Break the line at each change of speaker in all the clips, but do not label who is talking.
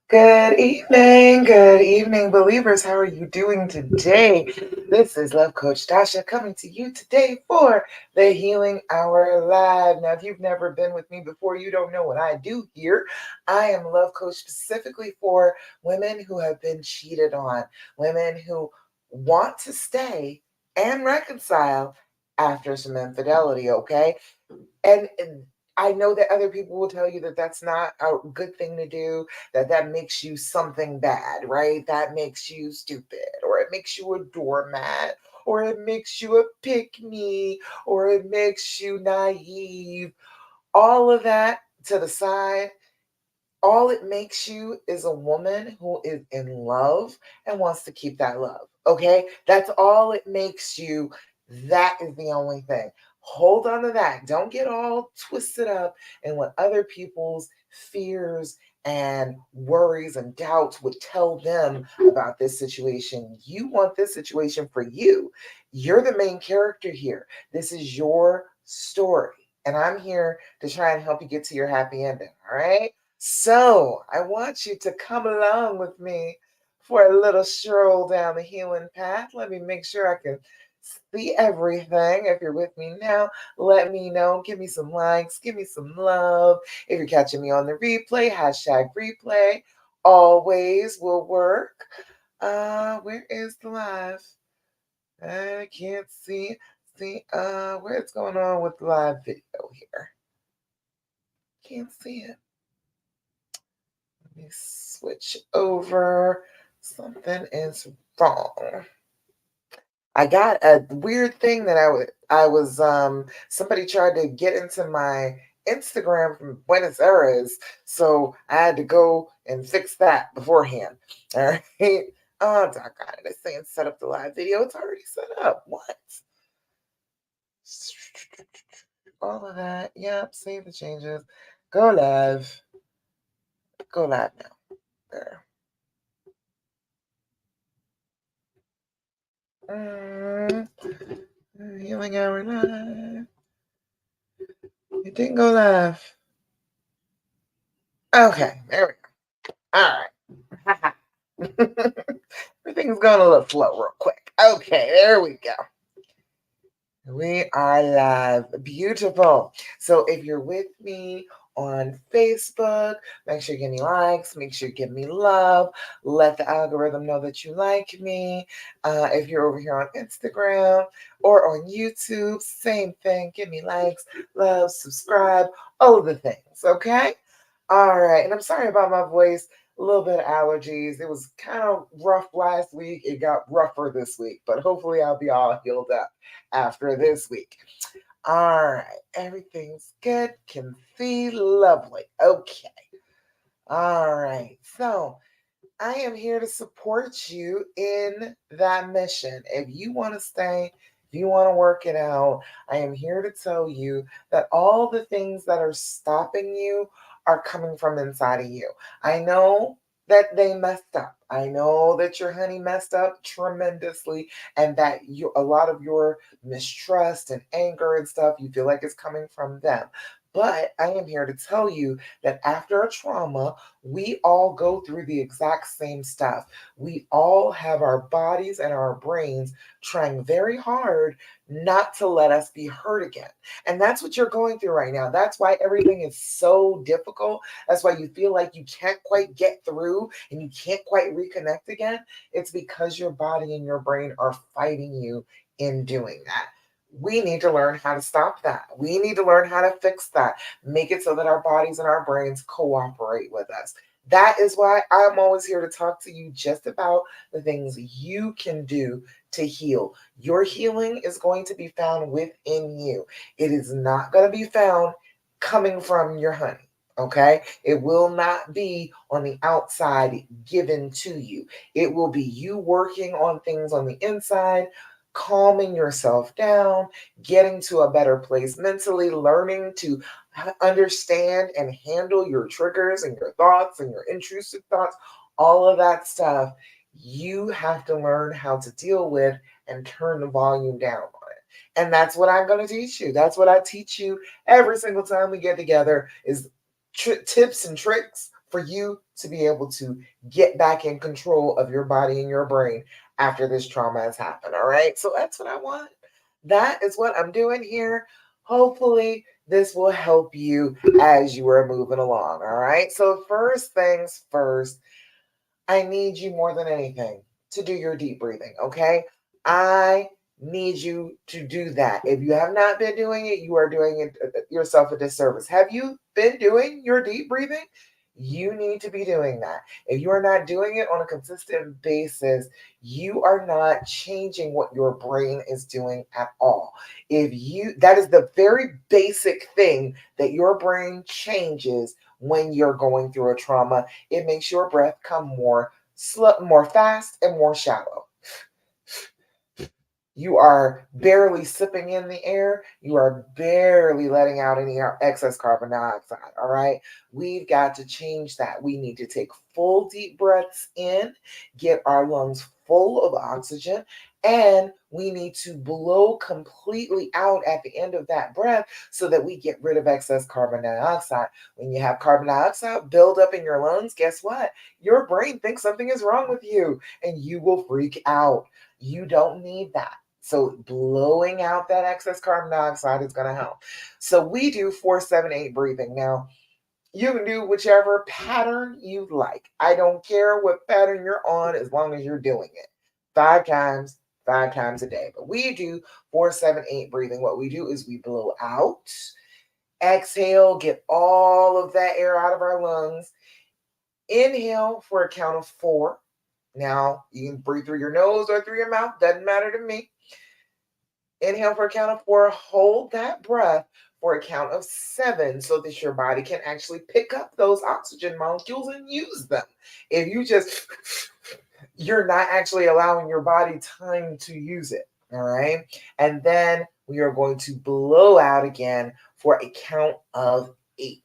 Good evening, believers. How are you doing today? This is Love Coach Dasha coming to you today for the Healing Hour Live. Now, if you've never been with me before, you don't know what I do here. I am Love Coach specifically for women who have been cheated on, women who want to stay and reconcile after some infidelity, okay? And I know that other people will tell you that that's not a good thing to do, that makes you something bad, right? That makes you stupid, or it makes you a doormat, or it makes you a pick me, or it makes you naive. All of that to the side. All it makes you is a woman who is in love and wants to keep that love. Okay? That's all it makes you. That is the only thing. Hold on to that. Don't get all twisted up in what other people's fears and worries and doubts would tell them about this situation. You want this situation for you. You're the main character here. This is your story. And I'm here to try and help you get to your happy ending. All right? So I want you to come along with me for a little stroll down the healing path. Let me make sure I can see everything. If you're with me now, let me know. Give me some likes, give me some love. If you're catching me on the replay, hashtag replay always will work. Where is the live? I can't see what's going on with the live video here. Can't see it. Let me switch over. Something is wrong. I got a weird thing that I was somebody tried to get into my Instagram from Buenos Aires, so I had to go and fix that beforehand. All right. Oh, doggone it. It's saying set up the live video. It's already set up. What? All of that. Yep. Save the changes. Go live. Go live now. There. Healing Hour Live. It didn't go live. Okay, there we go. All right. Everything's going a little slow real quick. Okay, there we go. We are live. Beautiful. So if you're with me on Facebook, make sure you give me likes, make sure you give me love, let the algorithm know that you like me. If you're over here on Instagram or on YouTube, same thing. Give me likes, love, subscribe, all of the things, okay? All right. And I'm sorry about my voice. A little bit of allergies. It was kind of rough last week. It got rougher this week, but hopefully I'll be all healed up after this week. All right. Everything's good. Can see lovely. Okay. All right. So I am here to support you in that mission. If you want to stay, if you want to work it out, I am here to tell you that all the things that are stopping you are coming from inside of you. I know that they messed up. I know that your honey messed up tremendously and that a lot of your mistrust and anger and stuff, you feel like it's coming from them. But I am here to tell you that after a trauma, we all go through the exact same stuff. We all have our bodies and our brains trying very hard not to let us be hurt again. And that's what you're going through right now. That's why everything is so difficult. That's why you feel like you can't quite get through and you can't quite reconnect again. It's because your body and your brain are fighting you in doing that. We need to learn how to stop that. We need to learn how to fix that, make it so that our bodies and our brains cooperate with us. That is why I'm always here to talk to you just about the things you can do to heal. Your healing is going to be found within you. It is not going to be found coming from your honey. Okay, it will not be on the outside given to you. It will be you working on things on the inside, calming yourself down, getting to a better place mentally, learning to understand and handle your triggers and your thoughts and your intrusive thoughts, all of that stuff. You have to learn how to deal with and turn the volume down on it. And that's what I'm going to teach you. That's what I teach you every single time we get together is tips and tricks for you to be able to get back in control of your body and your brain after this trauma has happened. All right. So that's what I want. That is what I'm doing here. Hopefully, this will help you as you are moving along. All right. So, first things first, I need you more than anything to do your deep breathing. Okay. I need you to do that. If you have not been doing it, you are doing it yourself a disservice. Have you been doing your deep breathing? You need to be doing that. If you are not doing it on a consistent basis, you are not changing what your brain is doing at all. That is the very basic thing that your brain changes when you're going through a trauma. It makes your breath come more slow, more fast, and more shallow. You are barely sipping in the air. You are barely letting out any excess carbon dioxide. All right. We've got to change that. We need to take full deep breaths in, get our lungs full of oxygen, and we need to blow completely out at the end of that breath so that we get rid of excess carbon dioxide. When you have carbon dioxide build up in your lungs, guess what? Your brain thinks something is wrong with you and you will freak out. You don't need that. So blowing out that excess carbon dioxide is going to help. So we do 4-7-8 breathing. Now, you can do whichever pattern you like. I don't care what pattern you're on as long as you're doing it. 5 times a day. But we do 4-7-8 breathing. What we do is we blow out, exhale, get all of that air out of our lungs. Inhale for a count of 4. Now, you can breathe through your nose or through your mouth. Doesn't matter to me. Inhale for a count of 4. Hold that breath for a count of 7 so that your body can actually pick up those oxygen molecules and use them. If you just, you're not actually allowing your body time to use it. All right. And then we are going to blow out again for a count of 8.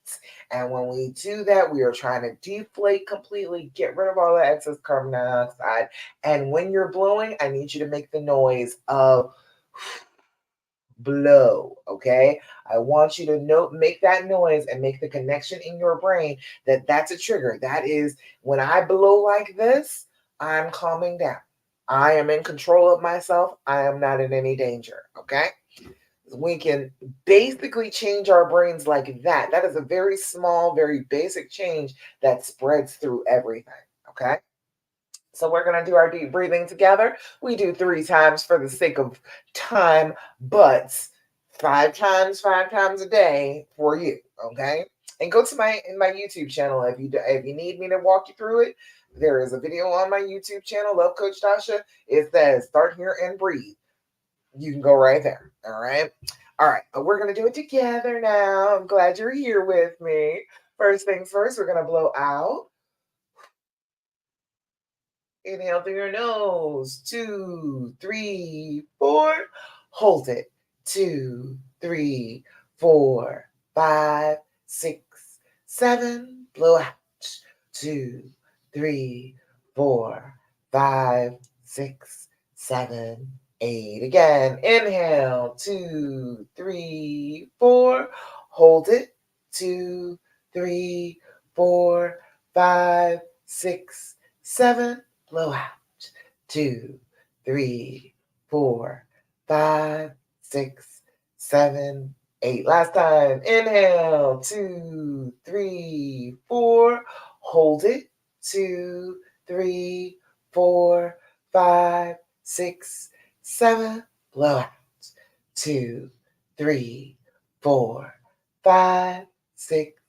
And when we do that, we are trying to deflate completely, get rid of all the excess carbon dioxide. And when you're blowing, I need you to make the noise of blow. Okay. I want you to make that noise and make the connection in your brain that that's a trigger. That is when I blow like this, I'm calming down. I am in control of myself. I am not in any danger. Okay. We can basically change our brains like that. That is a very small, very basic change that spreads through everything. Okay. So we're going to do our deep breathing together. We do 3 times for the sake of time, but 5 times a day for you. Okay. And go to my YouTube channel if you need me to walk you through it. There is a video on my YouTube channel, Love Coach Tasha. It says start here and breathe. You can go right there. All right. All right. But we're going to do it together now. I'm glad you're here with me. First things first, we're going to blow out. Inhale through your nose. 2, 3, 4. Hold it. 2, 3, 4, 5, 6, 7. Blow out. 2, 3, 4, 5, 6, 7, 8. Again. Inhale. 2, 3, 4. Hold it. 2, 3, 4, 5, 6, 7. Blow out. 2, 3, 4, 5, 6, 7, 8. Last time. Inhale. 2, 3, 4. Hold it. 2, 3, 4, 5, 6, 7. Blow out. 2, 3, 4, 5, 6,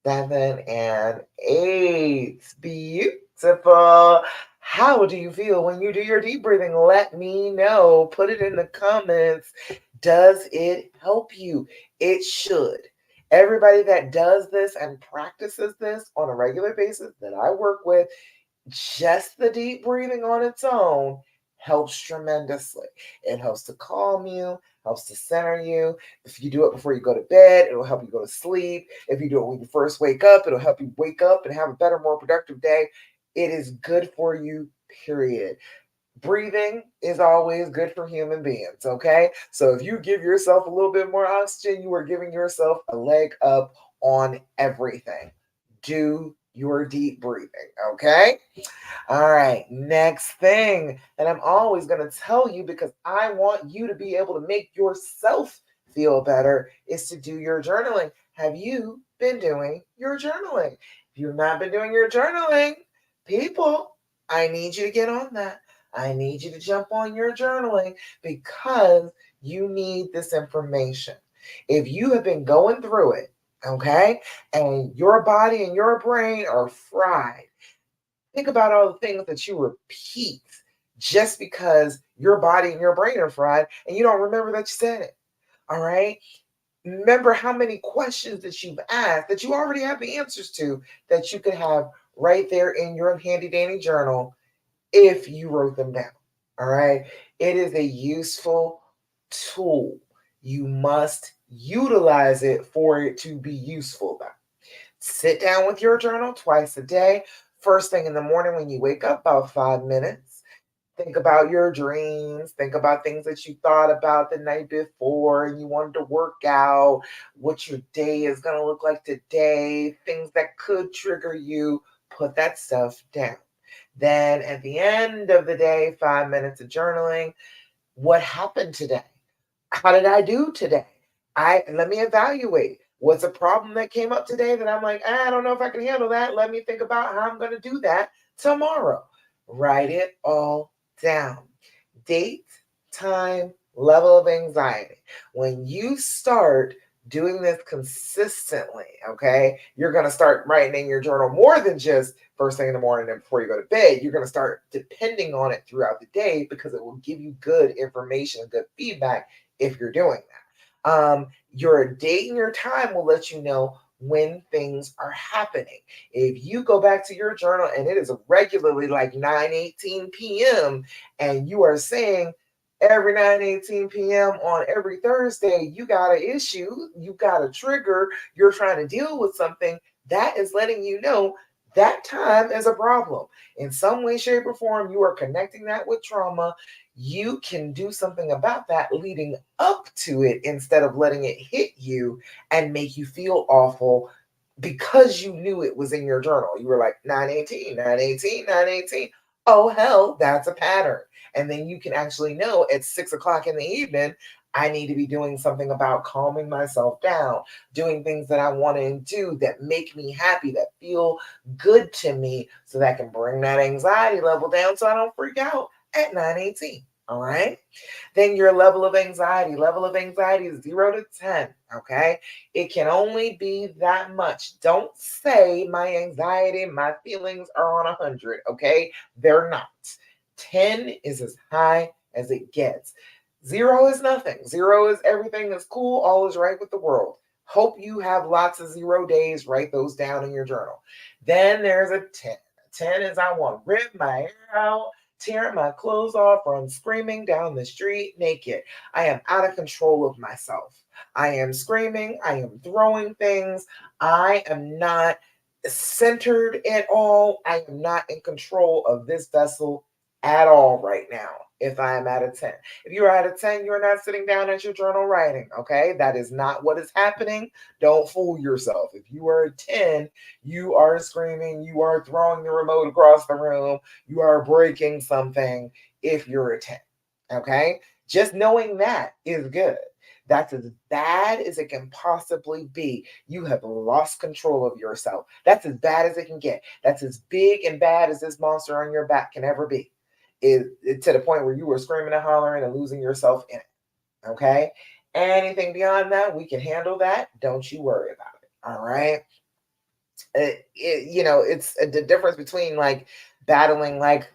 7, and 8. Beautiful. How do you feel when you do your deep breathing? Let me know. Put it in the comments. Does it help you? It should. Everybody that does this and practices this on a regular basis that I work with, just the deep breathing on its own helps tremendously. It helps to calm you, helps to center you. If you do it before you go to bed, it'll help you go to sleep. If you do it when you first wake up, it'll help you wake up and have a better, more productive day. It is good for you, period. Breathing is always good for human beings, okay? So if you give yourself a little bit more oxygen, you are giving yourself a leg up on everything. Do your deep breathing. Okay. All right. Next thing that I'm always going to tell you, because I want you to be able to make yourself feel better, is to do your journaling. Have you been doing your journaling? If you've not been doing your journaling, people, I need you to get on that. I need you to jump on your journaling because you need this information. If you have been going through it, okay, and your body and your brain are fried, think about all the things that you repeat just because your body and your brain are fried and you don't remember that you said it. All right. Remember how many questions that you've asked that you already have the answers to that you could have right there in your handy dandy journal if you wrote them down. All right. It is a useful tool. You must utilize it for it to be useful, though. Sit down with your journal twice a day. First thing in the morning when you wake up, about 5 minutes. Think about your dreams. Think about things that you thought about the night before and you wanted to work out, what your day is going to look like today, things that could trigger you. Put that stuff down. Then at the end of the day, 5 minutes of journaling. What happened today? How did I do today? Let me evaluate. What's a problem that came up today that I'm like, I don't know if I can handle that. Let me think about how I'm going to do that tomorrow. Write it all down. Date, time, level of anxiety. When you start doing this consistently, okay, you're going to start writing in your journal more than just first thing in the morning and before you go to bed. You're going to start depending on it throughout the day because it will give you good information, good feedback if you're doing that. Your date and your time will let you know when things are happening. If you go back to your journal and it is regularly like 9:18 p.m. and you are saying every 9:18 p.m. on every Thursday, you got an issue, you got a trigger, you're trying to deal with something, that is letting you know that time is a problem. In some way, shape, or form, you are connecting that with trauma. You can do something about that leading up to it instead of letting it hit you and make you feel awful because you knew it was in your journal. You were like 9:18, 9:18, 9:18. Oh, hell, that's a pattern. And then you can actually know at 6 o'clock in the evening, I need to be doing something about calming myself down, doing things that I want to do that make me happy, that feel good to me, so that I can bring that anxiety level down so I don't freak out at 9:18. All right. Then your level of anxiety. Level of anxiety is 0 to 10. Okay. It can only be that much. Don't say my anxiety, my feelings are on 100. Okay. They're not. 10 is as high as it gets. 0 is nothing. 0 is everything is cool. All is right with the world. Hope you have lots of 0 days. Write those down in your journal. Then there's a 10. 10 is I want to rip my hair out, tearing my clothes off, run screaming down the street naked. I am out of control of myself. I am screaming. I am throwing things. I am not centered at all. I am not in control of this vessel at all right now. If I am at a 10, if you're at a 10, you're not sitting down at your journal writing. Okay. That is not what is happening. Don't fool yourself. If you are a 10, you are screaming, you are throwing the remote across the room, you are breaking something if you're a 10. Okay. Just knowing that is good. That's as bad as it can possibly be. You have lost control of yourself. That's as bad as it can get. That's as big and bad as this monster on your back can ever be. To the point where you were screaming and hollering and losing yourself in it. Okay. Anything beyond that, we can handle that. Don't you worry about it. All right. It's the difference between like battling like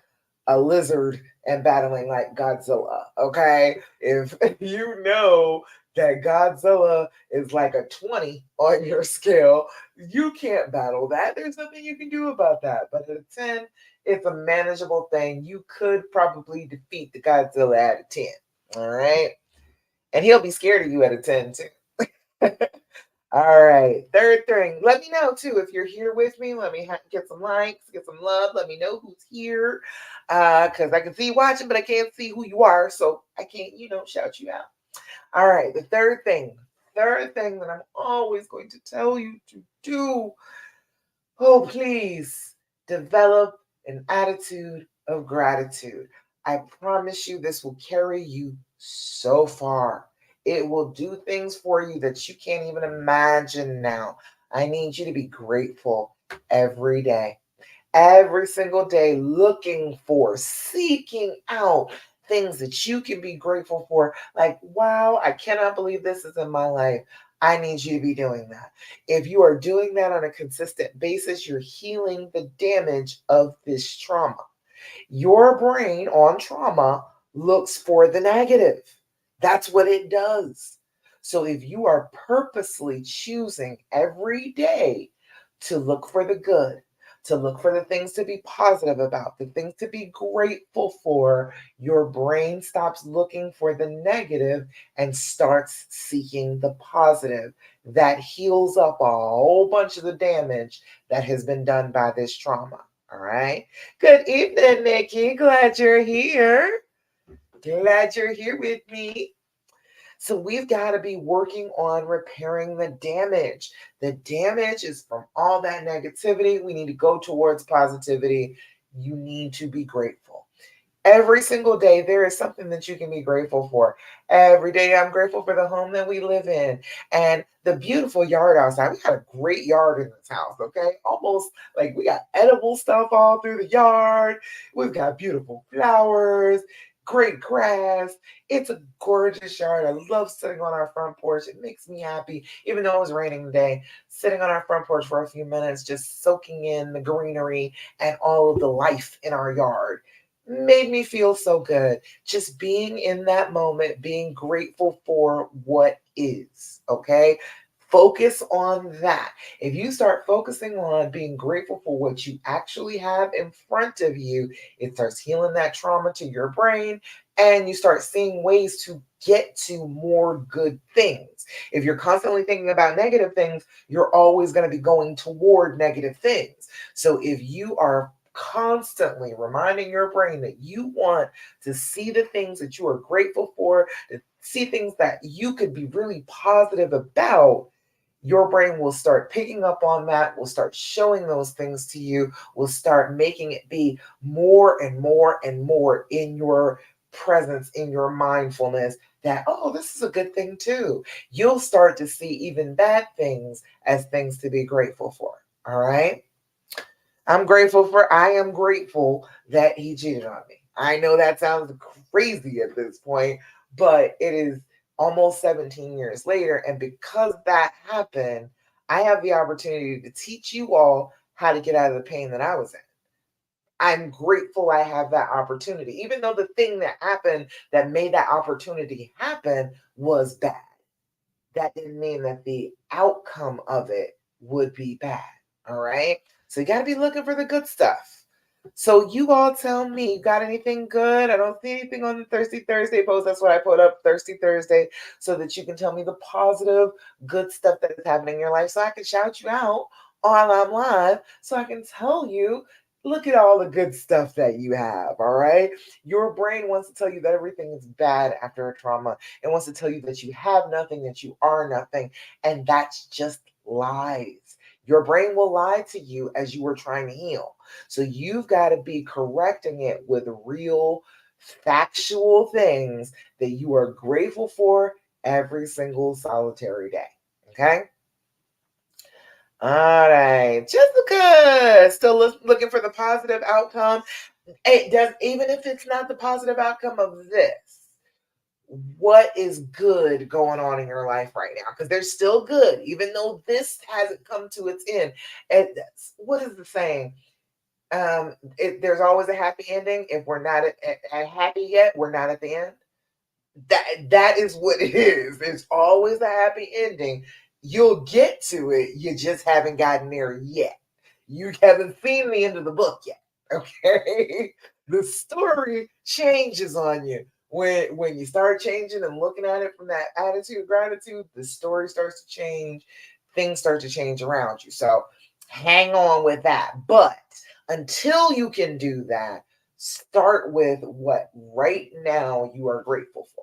a lizard and battling like Godzilla. Okay. If you know that Godzilla is like a 20 on your scale, you can't battle that. There's nothing you can do about that. But at a 10, it's a manageable thing. You could probably defeat the Godzilla at a 10. All right. And he'll be scared of you at a 10 too. All right. Third thing, let me know too if you're here with me. Let me get some likes, get some love. Let me know who's here, because I can see you watching, but I can't see who you are, so I can't, shout you out. All right. The third thing that I'm always going to tell you to do. Oh, please develop an attitude of gratitude. I promise you, this will carry you so far. It will do things for you that you can't even imagine now. I need you to be grateful every day, every single day, looking for, seeking out things that you can be grateful for. Like, wow, I cannot believe this is in my life. I need you to be doing that. If you are doing that on a consistent basis, you're healing the damage of this trauma. Your brain on trauma looks for the negative. That's what it does. So if you are purposely choosing every day to look for the good, to look for the things to be positive about, the things to be grateful for, your brain stops looking for the negative and starts seeking the positive. That heals up a whole bunch of the damage that has been done by this trauma. All right. Good evening, Nikki. Glad you're here. Glad you're here with me. So we've got to be working on repairing the damage. The damage is from all that negativity. We need to go towards positivity. You need to be grateful. Every single day, there is something that you can be grateful for. Every day, I'm grateful for the home that we live in and the beautiful yard outside. We got a great yard in this house, okay? Almost like we got edible stuff all through the yard. We've got beautiful flowers, great grass. It's a gorgeous yard. I love sitting on our front porch. It makes me happy, even though it was raining today, sitting on our front porch for a few minutes, just soaking in the greenery and all of the life in our yard made me feel so good. Just being in that moment, being grateful for what is, okay? Focus on that. If you start focusing on being grateful for what you actually have in front of you, it starts healing that trauma to your brain and you start seeing ways to get to more good things. If you're constantly thinking about negative things, you're always going to be going toward negative things. So if you are constantly reminding your brain that you want to see the things that you are grateful for, to see things that you could be really positive about, your brain will start picking up on that, will start showing those things to you, will start making it be more and more and more in your presence, in your mindfulness, that, oh, this is a good thing too. You'll start to see even bad things as things to be grateful for. All right. I am grateful that he cheated on me. I know that sounds crazy at this point, but it is almost 17 years later. And because that happened, I have the opportunity to teach you all how to get out of the pain that I was in. I'm grateful I have that opportunity, even though the thing that happened that made that opportunity happen was bad. That didn't mean that the outcome of it would be bad. All right. So you got to be looking for the good stuff. So you all tell me, you got anything good? I don't see anything on the Thirsty Thursday post. That's what I put up, Thirsty Thursday, so that you can tell me the positive, good stuff that is happening in your life so I can shout you out while I'm live so I can tell you, look at all the good stuff that you have. All right. Your brain wants to tell you that everything is bad after a trauma. It wants to tell you that you have nothing, that you are nothing. And that's just lies. Your brain will lie to you as you are trying to heal. So you've got to be correcting it with real, factual things that you are grateful for every single solitary day. Okay? All right. Jessica, still looking for the positive outcome. It does, even if it's not the positive outcome of this, what is good going on in your life right now? Because there's still good, even though this hasn't come to its end. And what is the saying? There's always a happy ending. If we're not at happy yet, we're not at the end. That is what it is. It's always a happy ending. You'll get to it. You just haven't gotten there yet. You haven't seen the end of the book yet. Okay. The story changes on you. When you start changing and looking at it from that attitude of gratitude, the story starts to change. Things start to change around you. So hang on with that. But until you can do that, start with what right now you are grateful for.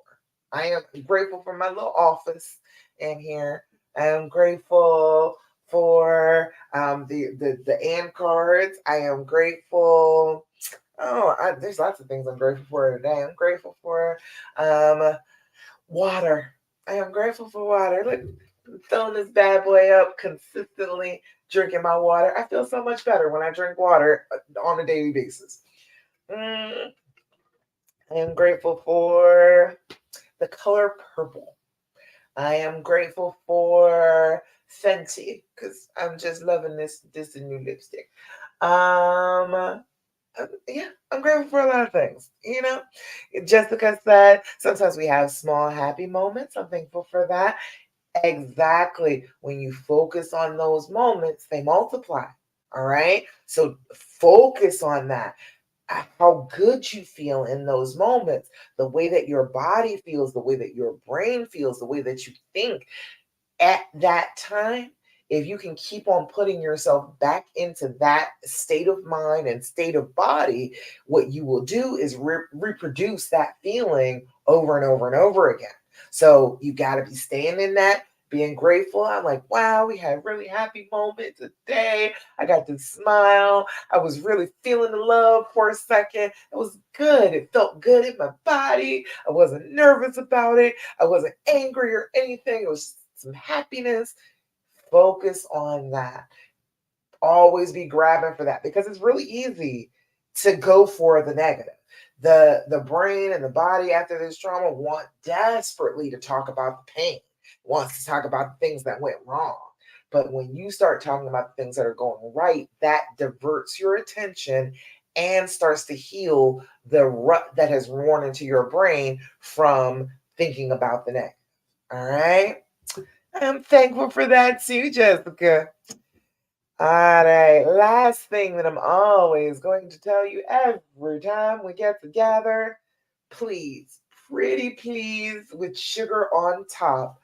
I am grateful for my little office in here. I am grateful for the and cards. I am grateful. There's lots of things I'm grateful for today. I'm grateful for water. I am grateful for water. Look, I'm filling this bad boy up consistently, drinking my water. I feel so much better when I drink water on a daily basis. I am grateful for the color purple. I am grateful for Fenty because I'm just loving this new lipstick. Um, yeah, I'm grateful for a lot of things. Jessica said sometimes we have small happy moments. I'm thankful for that. Exactly. When you focus on those moments, they multiply. All right. So focus on that. How good you feel in those moments, the way that your body feels, the way that your brain feels, the way that you think at that time. If you can keep on putting yourself back into that state of mind and state of body, what you will do is reproduce that feeling over and over and over again. So you got to be staying in that, being grateful. I'm like, wow, we had a really happy moment today. I got to smile. I was really feeling the love for a second. It was good. It felt good in my body. I wasn't nervous about it. I wasn't angry or anything. It was some happiness. Focus on that. Always be grabbing for that because it's really easy to go for the negative. The brain and the body after this trauma want desperately to talk about the pain, wants to talk about the things that went wrong. But when you start talking about the things that are going right, that diverts your attention and starts to heal the rut that has worn into your brain from thinking about the negative. All right. I'm thankful for that too, Jessica. All right. Last thing that I'm always going to tell you every time we get together, please, pretty please, with sugar on top,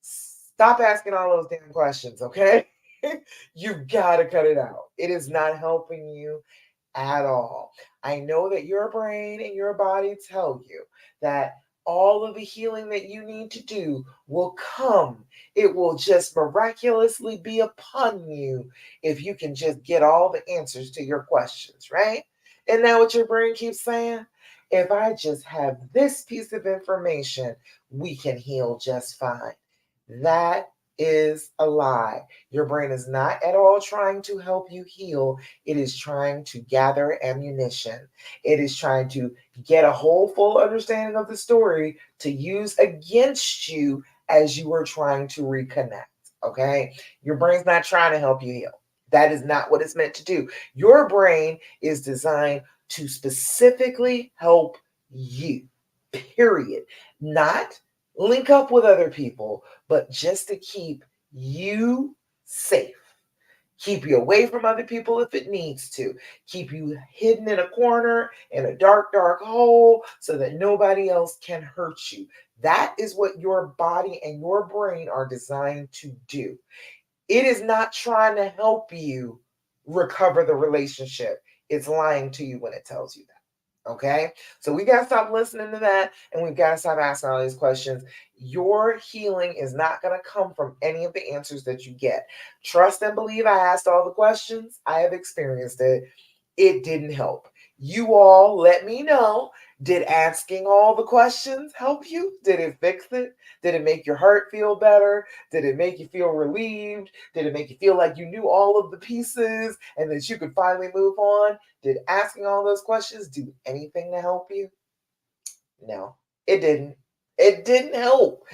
stop asking all those damn questions, okay? You've got to cut it out. It is not helping you at all. I know that your brain and your body tell you that all of the healing that you need to do will come. It will just miraculously be upon you if you can just get all the answers to your questions, right? And now what your brain keeps saying? If I just have this piece of information, we can heal just fine. That is a lie. Your brain is not at all trying to help you heal. It is trying to gather ammunition. It is trying to get a whole full understanding of the story to use against you as you are trying to reconnect. Okay? Your brain's not trying to help you heal. That is not what it's meant to do. Your brain is designed to specifically help you, period. Not link up with other people, but just to keep you safe. Keep you away from other people if it needs to. Keep you hidden in a corner, in a dark, dark hole, so that nobody else can hurt you. That is what your body and your brain are designed to do. It is not trying to help you recover the relationship. It's lying to you when it tells you that. Okay, so we got to stop listening to that and we've got to stop asking all these questions. Your healing is not going to come from any of the answers that you get. Trust and believe I asked all the questions. I have experienced it. It didn't help. You all let me know. Did asking all the questions help you? Did it fix it? Did it make your heart feel better? Did it make you feel relieved? Did it make you feel like you knew all of the pieces and that you could finally move on? Did asking all those questions do anything to help you? No, it didn't. It didn't help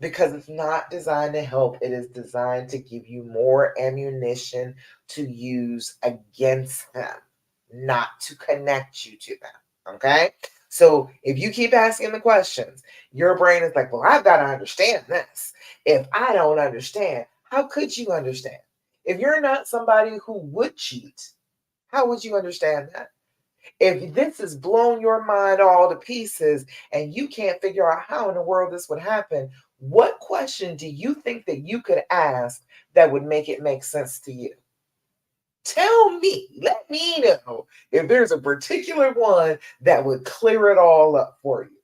because it's not designed to help. It is designed to give you more ammunition to use against them, not to connect you to them. Okay? So if you keep asking the questions, your brain is like, well, I've got to understand this. If I don't understand, how could you understand? If you're not somebody who would cheat, how would you understand that? If this has blown your mind all to pieces and you can't figure out how in the world this would happen, what question do you think that you could ask that would make it make sense to you? Tell me, let me know if there's a particular one that would clear it all up for you.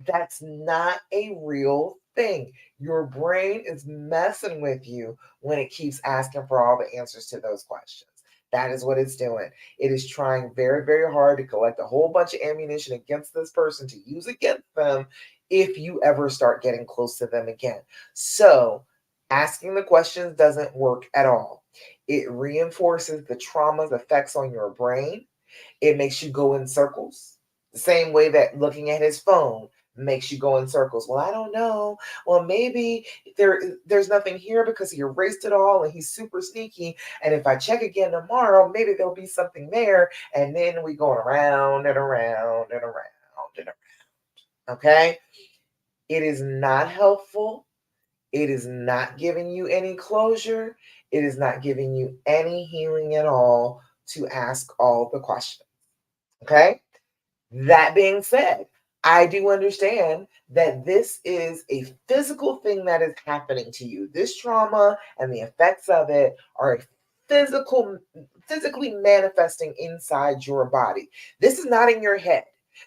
That's not a real thing. Your brain is messing with you when it keeps asking for all the answers to those questions. That is what it's doing. It is trying very, very hard to collect a whole bunch of ammunition against this person to use against them if you ever start getting close to them again. So, asking the questions doesn't work at all. It reinforces the trauma's effects on your brain. It makes you go in circles. The same way that looking at his phone makes you go in circles. Well, I don't know. Well, maybe there's nothing here because he erased it all and he's super sneaky. And if I check again tomorrow, maybe there'll be something there. And then we going around and around and around and around. Okay? It is not helpful. It is not giving you any closure. It is not giving you any healing at all to ask all the questions. Okay? That being said, I do understand that this is a physical thing that is happening to you. This trauma and the effects of it are physically manifesting inside your body. This is not in your head.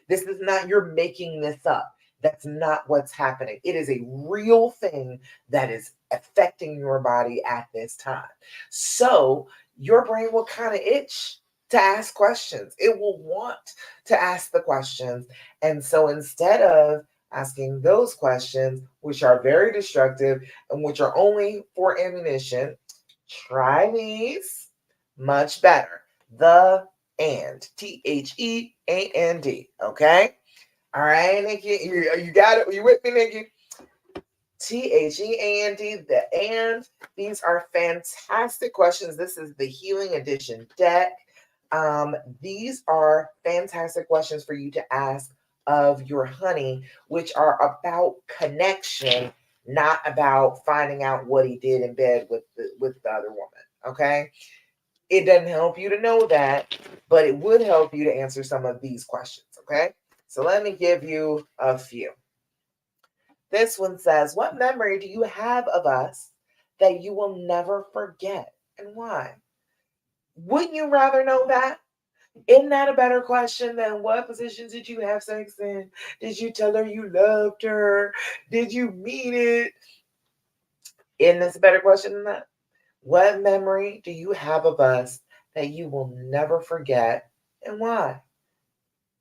This is not you're making this up. That's not what's happening. It is a real thing that is affecting your body at this time. So your brain will kind of itch to ask questions. It will want to ask the questions. And so instead of asking those questions, which are very destructive and which are only for ammunition, try these much better. The and, THEAND. Okay? All right, Nikki, you got it. You with me, Nikki? THEAND, the and. These are fantastic questions. This is the Healing Edition deck. These are fantastic questions for you to ask of your honey, which are about connection, not about finding out what he did in bed with the other woman. Okay? It doesn't help you to know that, but it would help you to answer some of these questions. Okay? So let me give you a few. This one says, what memory do you have of us that you will never forget and why? Wouldn't you rather know that? Isn't that a better question than what position did you have sex in? Did you tell her you loved her? Did you mean it? Isn't this a better question than that? What memory do you have of us that you will never forget and why?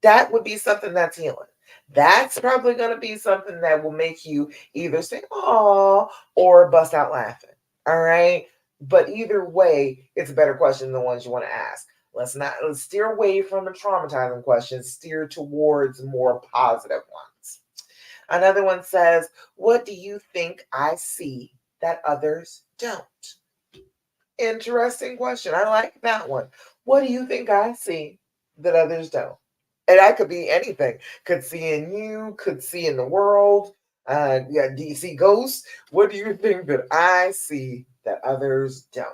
That would be something that's healing. That's probably going to be something that will make you either say, "Aw," or bust out laughing. All right. But either way, it's a better question than the ones you want to ask. Let's steer away from the traumatizing questions, steer towards more positive ones. Another one says, what do you think I see that others don't? Interesting question. I like that one. What do you think I see that others don't? And that could be anything. Could see in you, could see in the world. Yeah, do you see ghosts? What do you think that I see that others don't?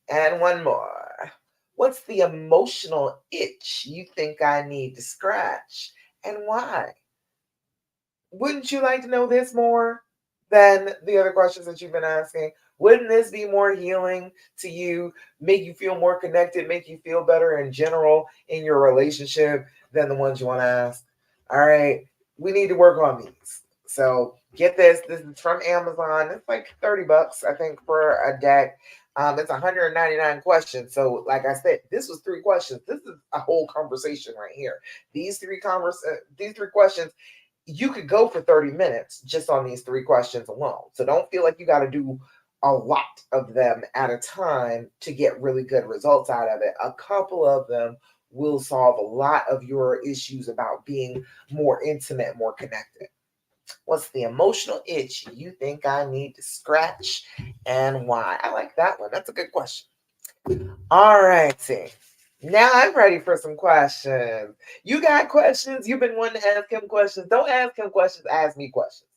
And one more. What's the emotional itch you think I need to scratch and why? Wouldn't you like to know this more than the other questions that you've been asking? Wouldn't this be more healing to you, make you feel more connected, make you feel better in general in your relationship than the ones you want to ask? All right, we need to work on these. So get this. This is from Amazon. It's like $30, I think, for a deck. It's 199 questions. So, like I said, this was 3 questions. This is a whole conversation right here. These three questions, you could go for 30 minutes just on these 3 questions alone. So don't feel like you got to do a lot of them at a time to get really good results out of it. A couple of them will solve a lot of your issues about being more intimate, more connected. What's the emotional itch you think I need to scratch and why? I like that one. That's a good question. All righty. Now I'm ready for some questions. You got questions? You've been wanting to ask him questions. Don't ask him questions. Ask me questions.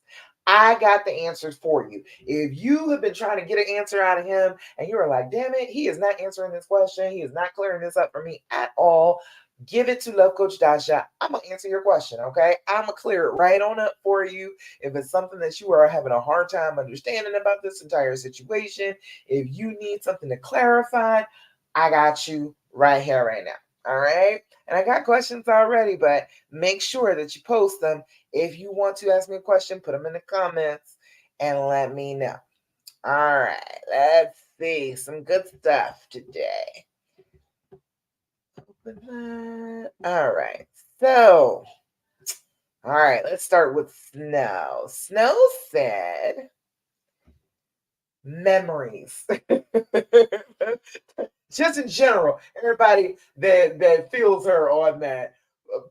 I got the answers for you. If you have been trying to get an answer out of him and you are like, damn it, he is not answering this question. He is not clearing this up for me at all. Give it to Love Coach Dasha. I'm going to answer your question, okay? I'm going to clear it right on up for you. If it's something that you are having a hard time understanding about this entire situation, if you need something to clarify, I got you right here, right now. All right. And I got questions already, but make sure that you post them. If you want to ask me a question, put them in the comments and let me know. All right. Let's see. Some good stuff today. All right. So, all right, let's start with Snow. Snow said, memories. Just in general, everybody that feels her on that,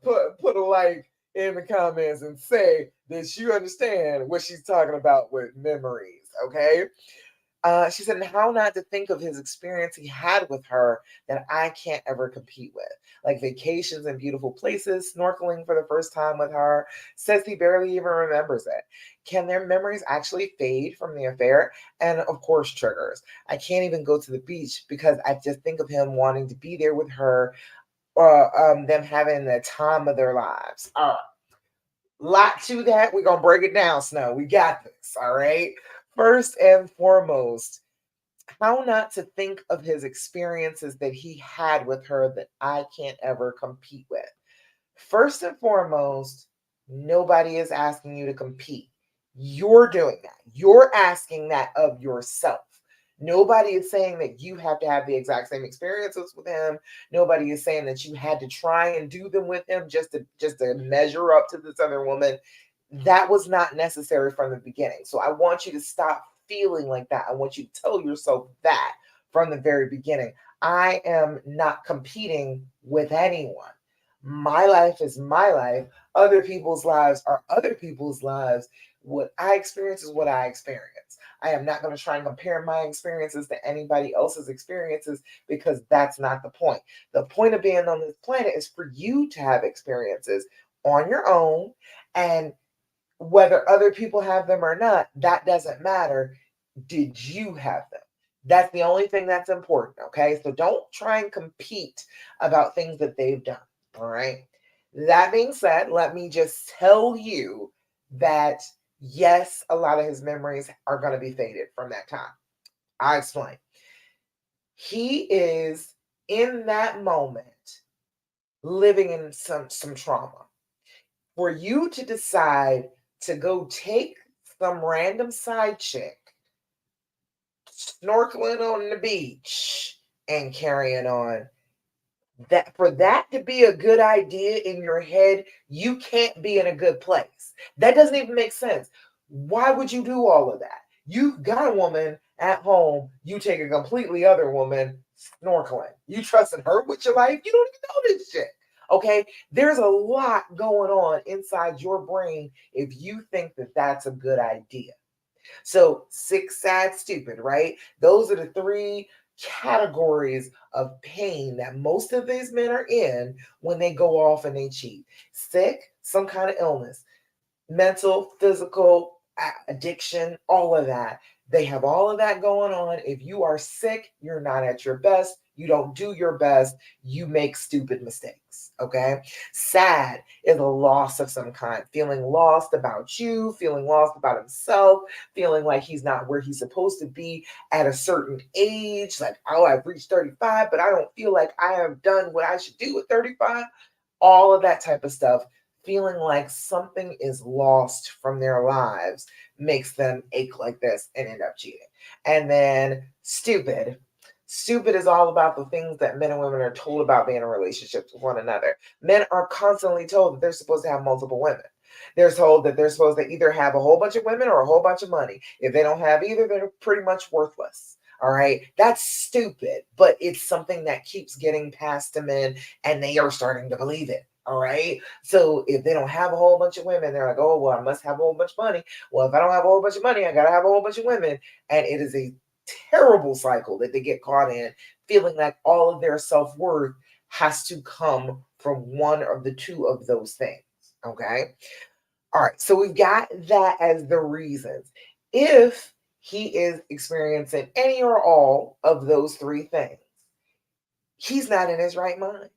put a like in the comments and say that you understand what she's talking about with memories, okay? She said, and how not to think of his experience he had with her that I can't ever compete with, like vacations in beautiful places, snorkeling for the first time with her. Says he barely even remembers it. Can their memories actually fade from the affair? And of course, triggers. I can't even go to the beach because I just think of him wanting to be there with her, or them having the time of their lives. All right. Lot to that. We're gonna break it down, Snow. We got this. All right. First and foremost, how not to think of his experiences that he had with her that I can't ever compete with. First and foremost, nobody is asking you to compete. You're doing that. You're asking that of yourself. Nobody is saying that you have to have the exact same experiences with him. Nobody is saying that you had to try and do them with him just to measure up to this other woman. That was not necessary from the beginning. So I want you to stop feeling like that. I want you to tell yourself that from the very beginning. I am not competing with anyone. My life is my life. Other people's lives are other people's lives. What I experience is what I experience. I am not going to try and compare my experiences to anybody else's experiences because that's not the point. The point of being on this planet is for you to have experiences on your own, and whether other people have them or not, that doesn't matter. Did you have them? That's the only thing that's important, okay? So don't try and compete about things that they've done, all right? That being said, let me just tell you that yes, a lot of his memories are going to be faded from that time. I explain. He is in that moment living in some trauma. For you to decide to go take some random side chick snorkeling on the beach and carrying on, that for that to be a good idea in your head, you can't be in a good place. That doesn't even make sense. Why would you do all of that? You've got a woman at home, you take a completely other woman snorkeling. You trusted her with your life? You don't even know this shit. Okay, there's a lot going on inside your brain if you think that that's a good idea. So, sick, sad, stupid, right? Those are the three categories of pain that most of these men are in when they go off and they cheat. Sick, some kind of illness, mental, physical, addiction, all of that. They have all of that going on. If you are sick, you're not at your best. You don't do your best. You make stupid mistakes. Okay. Sad is a loss of some kind, feeling lost about you, feeling lost about himself, feeling like he's not where he's supposed to be at a certain age. Like, oh, I've reached 35, but I don't feel like I have done what I should do at 35. All of that type of stuff, feeling like something is lost from their lives, makes them ache like this and end up cheating. And then stupid. Stupid is all about the things that men and women are told about being in relationships with one another. Men are constantly told that they're supposed to have multiple women. They're told that they're supposed to either have a whole bunch of women or a whole bunch of money. If they don't have either, they're pretty much worthless. All right. That's stupid, but it's something that keeps getting passed to men and they are starting to believe it. All right. So if they don't have a whole bunch of women, they're like, oh, well, I must have a whole bunch of money. Well, if I don't have a whole bunch of money, I got to have a whole bunch of women. And it is a terrible cycle that they get caught in, feeling like all of their self-worth has to come from one of the two of those things. Okay. All right. So we've got that as the reasons. If he is experiencing any or all of those three things, he's not in his right mind.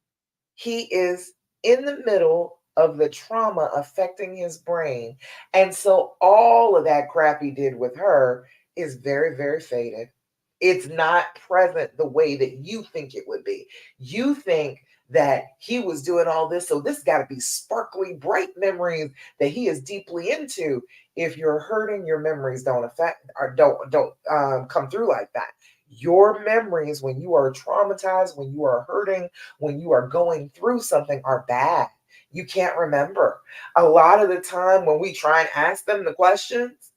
He is in the middle of the trauma affecting his brain. And so all of that crap he did with her is very, very faded. It's not present the way that you think it would be. You think that he was doing all this. So this got to be sparkly, bright memories that he is deeply into. If you're hurting, your memories don't affect or don't come through like that. Your memories, when you are traumatized, when you are hurting, when you are going through something, are bad. You can't remember. A lot of the time when we try and ask them the questions,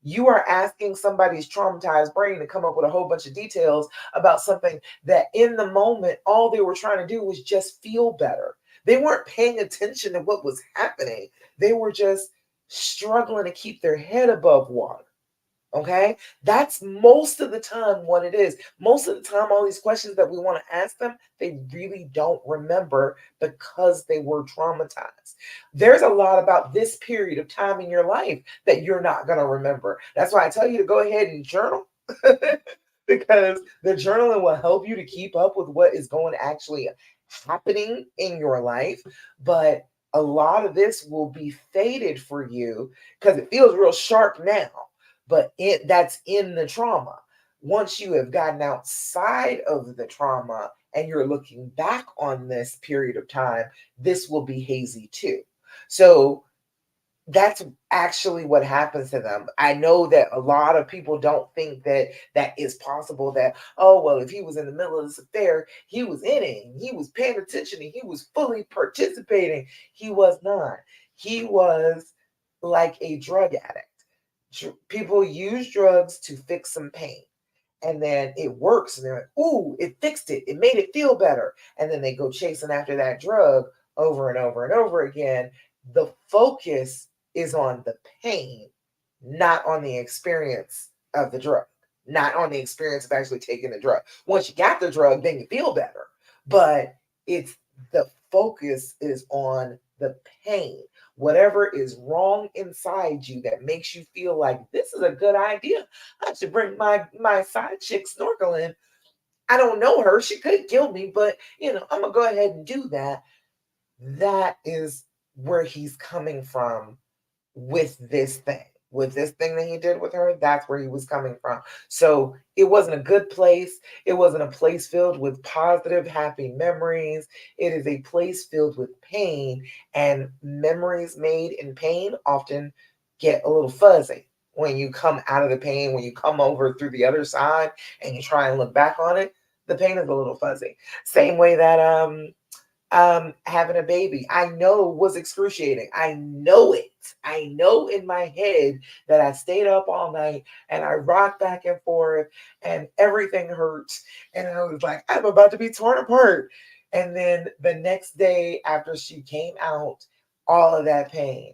you are asking somebody's traumatized brain to come up with a whole bunch of details about something that in the moment, all they were trying to do was just feel better. They weren't paying attention to what was happening. They were just struggling to keep their head above water. Okay, that's most of the time what it is. Most of the time, all these questions that we want to ask them, they really don't remember because they were traumatized. There's a lot about this period of time in your life that you're not going to remember. That's why I tell you to go ahead and journal. Because the journaling will help you to keep up with what is going to actually happening in your life. But a lot of this will be faded for you because it feels real sharp now, but that's in the trauma. Once you have gotten outside of the trauma and you're looking back on this period of time, this will be hazy too. So that's actually what happens to them. I know that a lot of people don't think that that is possible, that, oh, well, if he was in the middle of this affair, he was in it, and he was paying attention, and he was fully participating. He was not. He was like a drug addict. People use drugs to fix some pain, and then it works, and they're like, ooh, it fixed it, it made it feel better, and then they go chasing after that drug over and over and over again. The focus is on the pain, not on the experience of the drug, not on the experience of actually taking the drug. Once you got the drug, then you feel better, but it's the focus is on the pain. Whatever is wrong inside you that makes you feel like this is a good idea, I should bring my side chick snorkeling. I don't know her. She could kill me, but I'm gonna go ahead and do that. That is where he's coming from with this thing. With this thing that he did with her, that's where he was coming from. So it wasn't a good place. It wasn't a place filled with positive, happy memories. It is a place filled with pain, and memories made in pain often get a little fuzzy. When you come out of the pain, when you come over through the other side and you try and look back on it, the pain is a little fuzzy. Same way that having a baby, I know was excruciating. I know it. I know in my head that I stayed up all night and I rocked back and forth and everything hurts. And I was like, I'm about to be torn apart. And then the next day after she came out, all of that pain,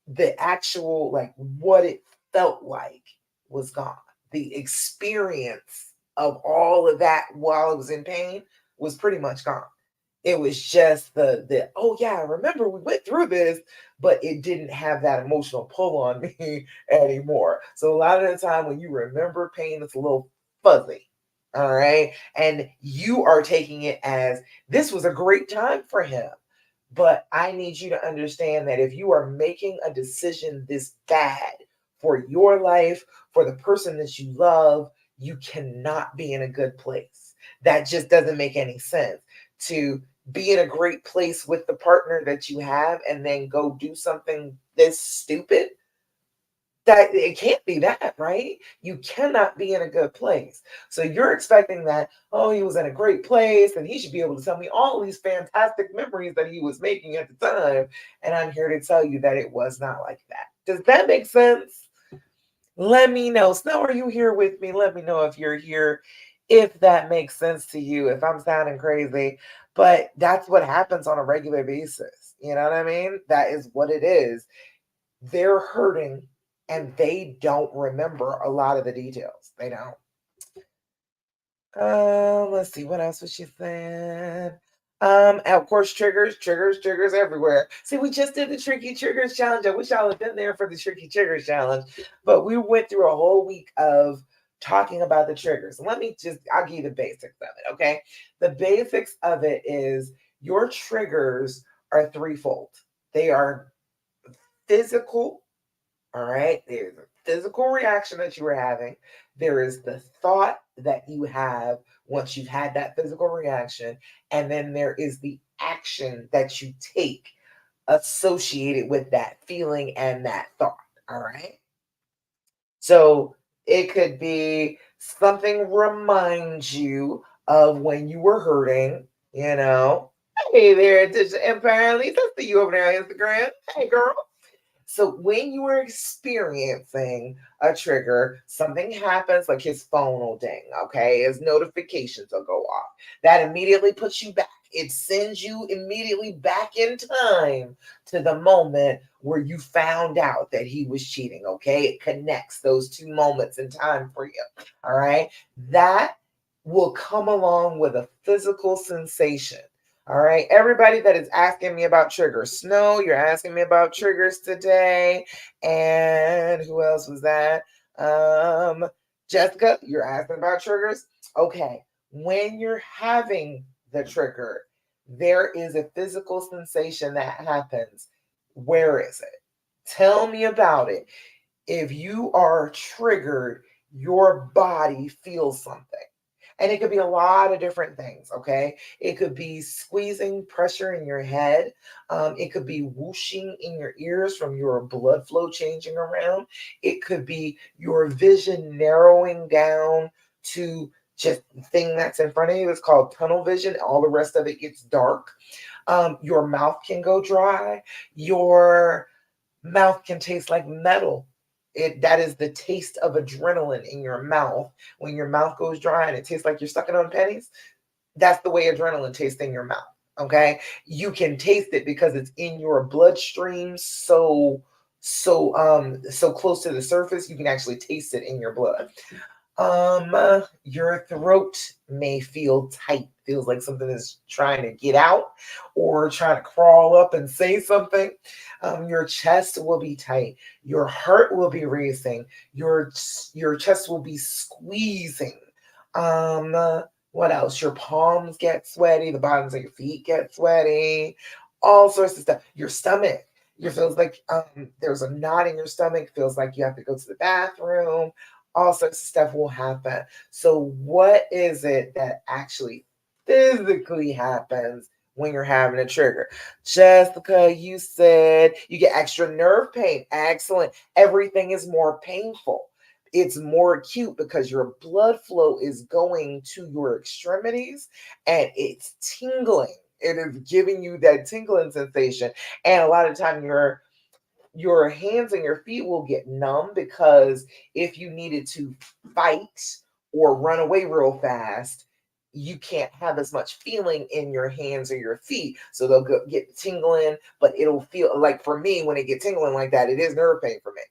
the actual, like, what it felt like was gone. The experience of all of that while I was in pain was pretty much gone. It was just the oh yeah, I remember we went through this, but it didn't have that emotional pull on me anymore. So a lot of the time when you remember pain, it's a little fuzzy. All right. And you are taking it as this was a great time for him. But I need you to understand that if you are making a decision this bad for your life, for the person that you love, you cannot be in a good place. That just doesn't make any sense. To be in a great place with the partner that you have and then go do something this stupid, that it can't be that, right? You cannot be in a good place. So you're expecting that, oh, he was in a great place and he should be able to tell me all these fantastic memories that he was making at the time. And I'm here to tell you that it was not like that. Does that make sense? Let me know. Snow, are you here with me? Let me know if you're here, if that makes sense to you, if I'm sounding crazy. But that's what happens on a regular basis. You know what I mean? That is what it is. They're hurting and they don't remember a lot of the details. They don't. Let's see, what else was she saying? And of course, triggers everywhere. See, we just did the tricky triggers challenge. I wish y'all had been there for the tricky triggers challenge, but we went through a whole week of talking about the triggers. I'll give you the basics of it, okay? The basics of it is your triggers are threefold. They are physical, all right? There's a physical reaction that you were having. There is the thought that you have once you've had that physical reaction, and then there is the action that you take associated with that feeling and that thought. All right. So it could be something reminds you of when you were hurting, you know. Hey there, Digital Empire Elite. I see you over there on Instagram. Hey, girl. So when you are experiencing a trigger, something happens, like his phone will ding, okay? His notifications will go off. That immediately puts you back. It sends you immediately back in time to the moment where you found out that he was cheating, okay? It connects those two moments in time for you, all right? That will come along with a physical sensation. All right, everybody that is asking me about triggers. Snow, you're asking me about triggers today. And who else was that? Jessica, you're asking about triggers. Okay, when you're having the trigger, there is a physical sensation that happens. Where is it? Tell me about it. If you are triggered, your body feels something. And it could be a lot of different things, okay? It could be squeezing pressure in your head. It could be whooshing in your ears from your blood flow changing around. It could be your vision narrowing down to just the thing that's in front of you. It's called tunnel vision. All the rest of it gets dark. Your mouth can go dry. Your mouth can taste like metal. That is the taste of adrenaline in your mouth. When your mouth goes dry and it tastes like you're sucking on pennies, that's the way adrenaline tastes in your mouth. Okay, you can taste it because it's in your bloodstream, so close to the surface, you can actually taste it in your blood. Your throat may feel tight, feels like something is trying to get out or trying to crawl up and say something. Your chest will be tight, your heart will be racing, your chest will be squeezing. What else? Your palms get sweaty, the bottoms of your feet get sweaty, all sorts of stuff. Your stomach, it feels like there's a knot in your stomach, feels like you have to go to the bathroom. All sorts of stuff will happen. So what is it that actually physically happens when you're having a trigger? Jessica, you said you get extra nerve pain. Excellent. Everything is more painful. It's more acute because your blood flow is going to your extremities and it's tingling. It is giving you that tingling sensation. And a lot of time your hands and your feet will get numb because if you needed to fight or run away real fast, you can't have as much feeling in your hands or your feet. So they'll get tingling, but it'll feel like, for me, when it gets tingling like that, it is nerve pain for me.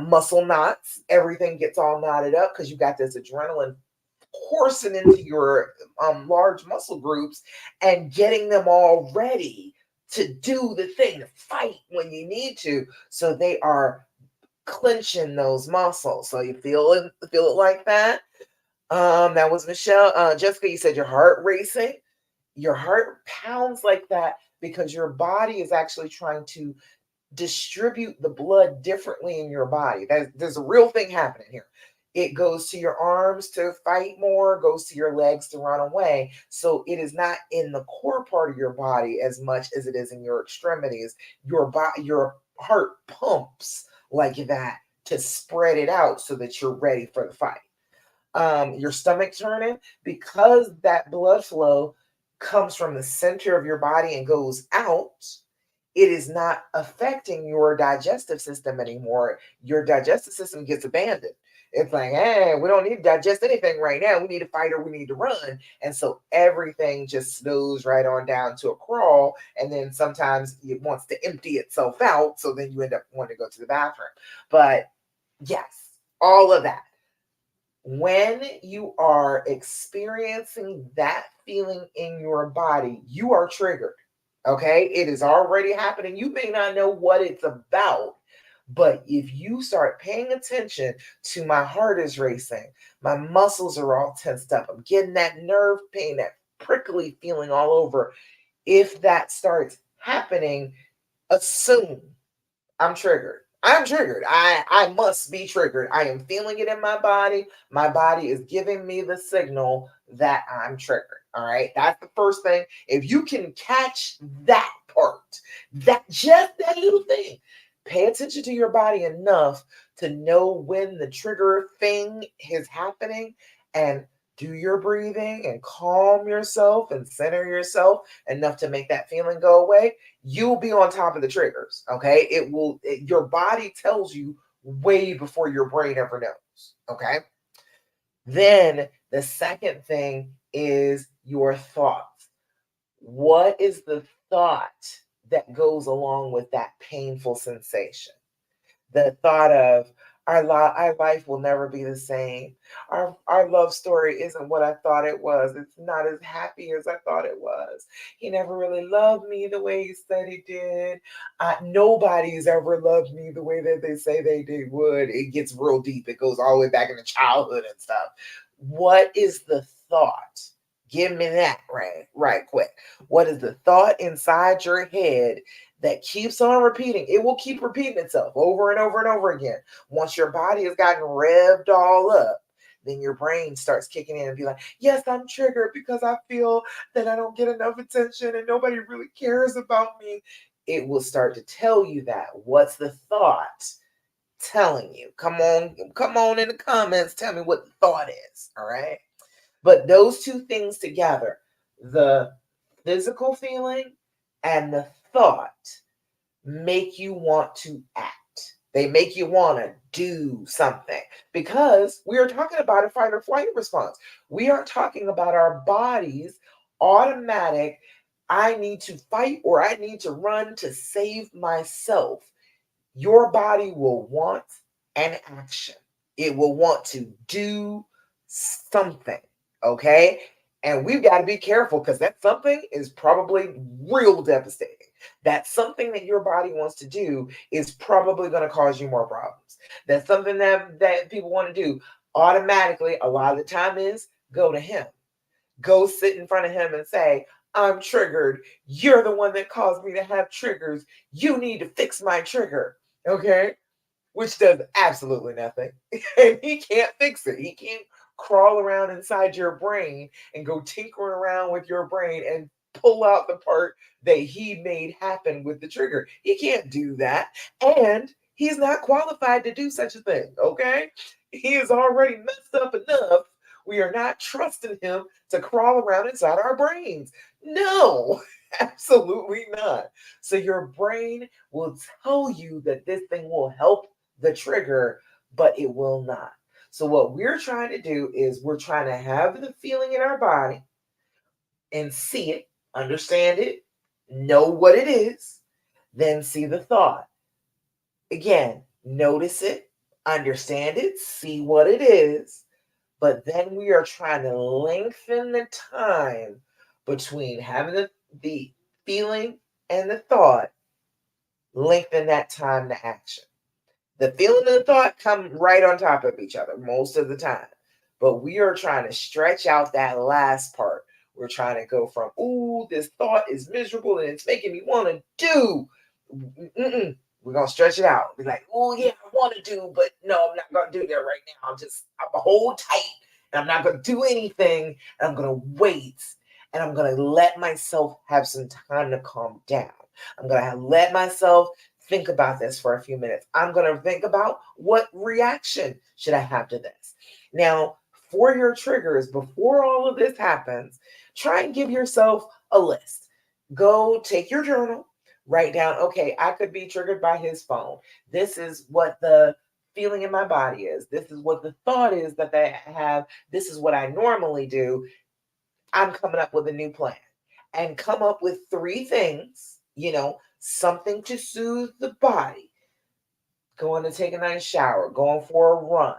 Muscle knots, everything gets all knotted up because you got this adrenaline coursing into your large muscle groups and getting them all ready to do the thing, to fight when you need to. So they are clenching those muscles. So you feel it like that. That was Michelle. Jessica, you said your heart racing. Your heart pounds like that because your body is actually trying to distribute the blood differently in your body. There's a real thing happening here. It goes to your arms to fight more, goes to your legs to run away. So it is not in the core part of your body as much as it is in your extremities. Your heart pumps like that to spread it out so that you're ready for the fight. Your stomach turning, because that blood flow comes from the center of your body and goes out, it is not affecting your digestive system anymore. Your digestive system gets abandoned. It's like, hey, we don't need to digest anything right now. We need to fight or we need to run. And so everything just slows right on down to a crawl. And then sometimes it wants to empty itself out. So then you end up wanting to go to the bathroom. But yes, all of that. When you are experiencing that feeling in your body, you are triggered. Okay, it is already happening. You may not know what it's about, but if you start paying attention to, my heart is racing, my muscles are all tensed up, I'm getting that nerve pain, that prickly feeling all over. If that starts happening, assume I'm triggered. I'm triggered. I must be triggered. I am feeling it in my body. My body is giving me the signal that I'm triggered. All right. That's the first thing. If you can catch that part, that just that little thing, pay attention to your body enough to know when the trigger thing is happening, and do your breathing and calm yourself and center yourself enough to make that feeling go away. You'll be on top of the triggers. Okay. Your body tells you way before your brain ever knows. Okay. Then the second thing is your thoughts. What is the thought that goes along with that painful sensation? The thought of our life will never be the same. Our love story isn't what I thought it was. It's not as happy as I thought it was. He never really loved me the way he said he did. Nobody's ever loved me the way that they say they would. It gets real deep. It goes all the way back into childhood and stuff. What is the thought? Give me that right quick. What is the thought inside your head that keeps on repeating? It will keep repeating itself over and over and over again. Once your body has gotten revved all up, then your brain starts kicking in and be like, yes, I'm triggered because I feel that I don't get enough attention and nobody really cares about me. It will start to tell you that. What's the thought telling you? Come on in the comments. Tell me what the thought is. All right. But those two things together, the physical feeling and the thought, make you want to act. They make you want to do something, because we are talking about a fight or flight response. We are talking about our body's automatic, I need to fight or I need to run to save myself. Your body will want an action. It will want to do something. Okay. And we've got to be careful, because that something is probably real devastating. That something that your body wants to do is probably going to cause you more problems. That's something that people want to do automatically a lot of the time is go to him. Go sit in front of him and say, I'm triggered. You're the one that caused me to have triggers. You need to fix my trigger. Okay. Which does absolutely nothing. And he can't fix it. He can't crawl around inside your brain and go tinkering around with your brain and pull out the part that he made happen with the trigger. He can't do that. And he's not qualified to do such a thing. Okay. He is already messed up enough. We are not trusting him to crawl around inside our brains. No, absolutely not. So your brain will tell you that this thing will help the trigger, but it will not. So what we're trying to do is we're trying to have the feeling in our body and see it, understand it, know what it is, then see the thought. Again, notice it, understand it, see what it is, but then we are trying to lengthen the time between having the feeling and the thought, lengthen that time to action. The feeling and the thought come right on top of each other most of the time. But we are trying to stretch out that last part. We're trying to go from, ooh, this thought is miserable and it's making me want to do. We're going to stretch it out. Be like, oh, yeah, I want to do, but no, I'm not going to do that right now. I'm going to hold tight and I'm not going to do anything. And I'm going to wait and I'm going to let myself have some time to calm down. I'm going to let myself think about this for a few minutes. I'm going to think about what reaction should I have to this. Now, for your triggers, before all of this happens, try and give yourself a list. Go take your journal, write down, okay, I could be triggered by his phone. This is what the feeling in my body is. This is what the thought is that they have. This is what I normally do. I'm coming up with a new plan, and come up with 3 things, something to soothe the body. Going to take a nice shower, going for a run.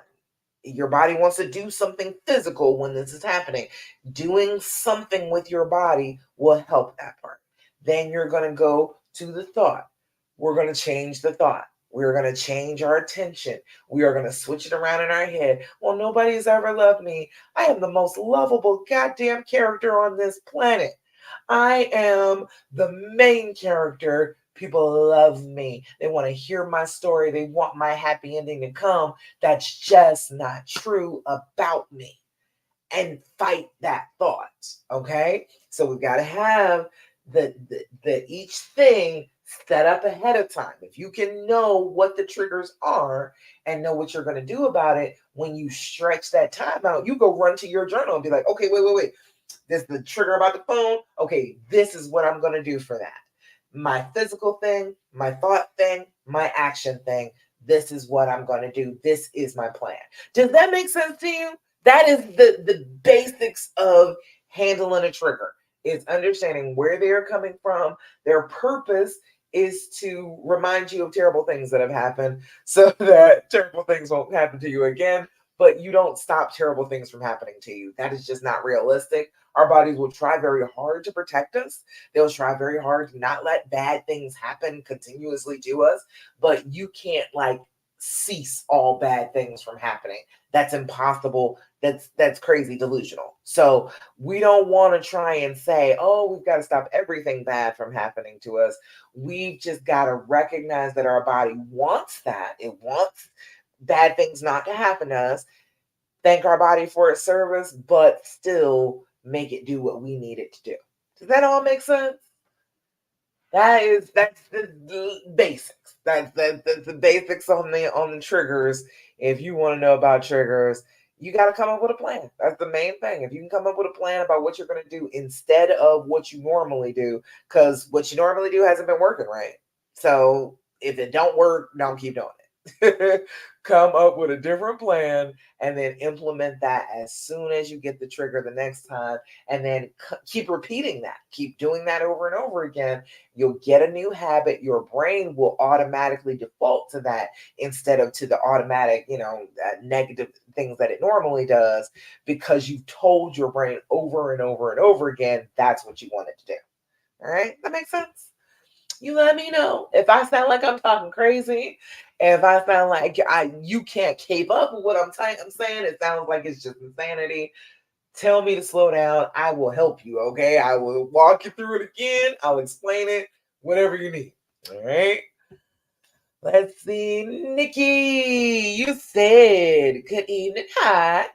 Your body wants to do something physical when this is happening. Doing something with your body will help that part. Then you're going to go to the thought. We're going to change the thought. We're going to change our attention. We are going to switch it around in our head. Well, nobody's ever loved me. I am the most lovable goddamn character on this planet. I am the main character People love me. They want to hear my story. They want my happy ending to come. That's just not true about me. And fight that thought. Okay. So we've got to have the each thing set up ahead of time. If you can know what the triggers are and know what you're going to do about it, when you stretch that time out, you go run to your journal and be like, okay, wait. This is the trigger about the phone. Okay, this is what I'm going to do for that. My physical thing, my thought thing, my action thing. This is what I'm going to do. This is my plan. Does that make sense to you? That is the basics of handling a trigger, is understanding where they are coming from. Their purpose is to remind you of terrible things that have happened so that terrible things won't happen to you again, but you don't stop terrible things from happening to you. That is just not realistic. Our bodies will try very hard to protect us. They'll try very hard to not let bad things happen continuously to us, but you can't like cease all bad things from happening. That's impossible. That's crazy delusional. So we don't want to try and say, oh, we've got to stop everything bad from happening to us. We've just got to recognize that our body wants that. It wants bad things not to happen to us. Thank our body for its service, but still make it do what we need it to do. Does that all make sense? That's the basics. That's the basics on the triggers. If you want to know about triggers, you got to come up with a plan. That's the main thing. If you can come up with a plan about what you're going to do instead of what you normally do, because what you normally do hasn't been working right. So if it don't work, don't keep doing it. Come up with a different plan and then implement that as soon as you get the trigger the next time, and then keep repeating that. Keep doing that over and over again. You'll get a new habit. Your brain will automatically default to that instead of to the automatic, negative things that it normally does, because you've told your brain over and over and over again that's what you want it to do. All right, that makes sense. You let me know if I sound like I'm talking crazy. If I sound like you can't keep up with what I'm saying, it sounds like it's just insanity. Tell me to slow down. I will help you. Okay, I will walk you through it again. I'll explain it. Whatever you need. All right. Let's see, Nikki. You said good evening. Hi.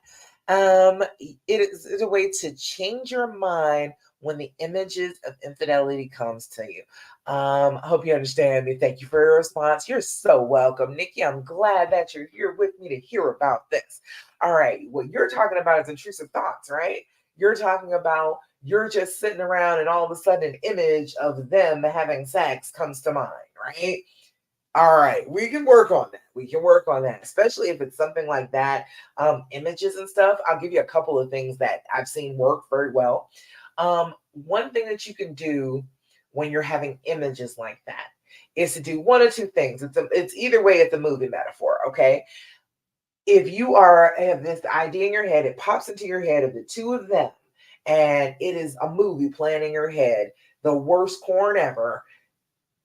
It is a way to change your mind when the images of infidelity comes to you. I hope you understand me. Thank you for your response. You're so welcome, Nikki. I'm glad that you're here with me to hear about this. All right, what you're talking about is intrusive thoughts, right? You're talking about you're just sitting around and all of a sudden an image of them having sex comes to mind, right? All right, we can work on that. We can work on that, especially if it's something like that, images and stuff. I'll give you a couple of things that I've seen work very well. One thing that you can do when you're having images like that is to do one or two things. It's either way, it's a movie metaphor, okay? If you have this idea in your head, it pops into your head of the two of them, and it is a movie playing in your head, the worst porn ever.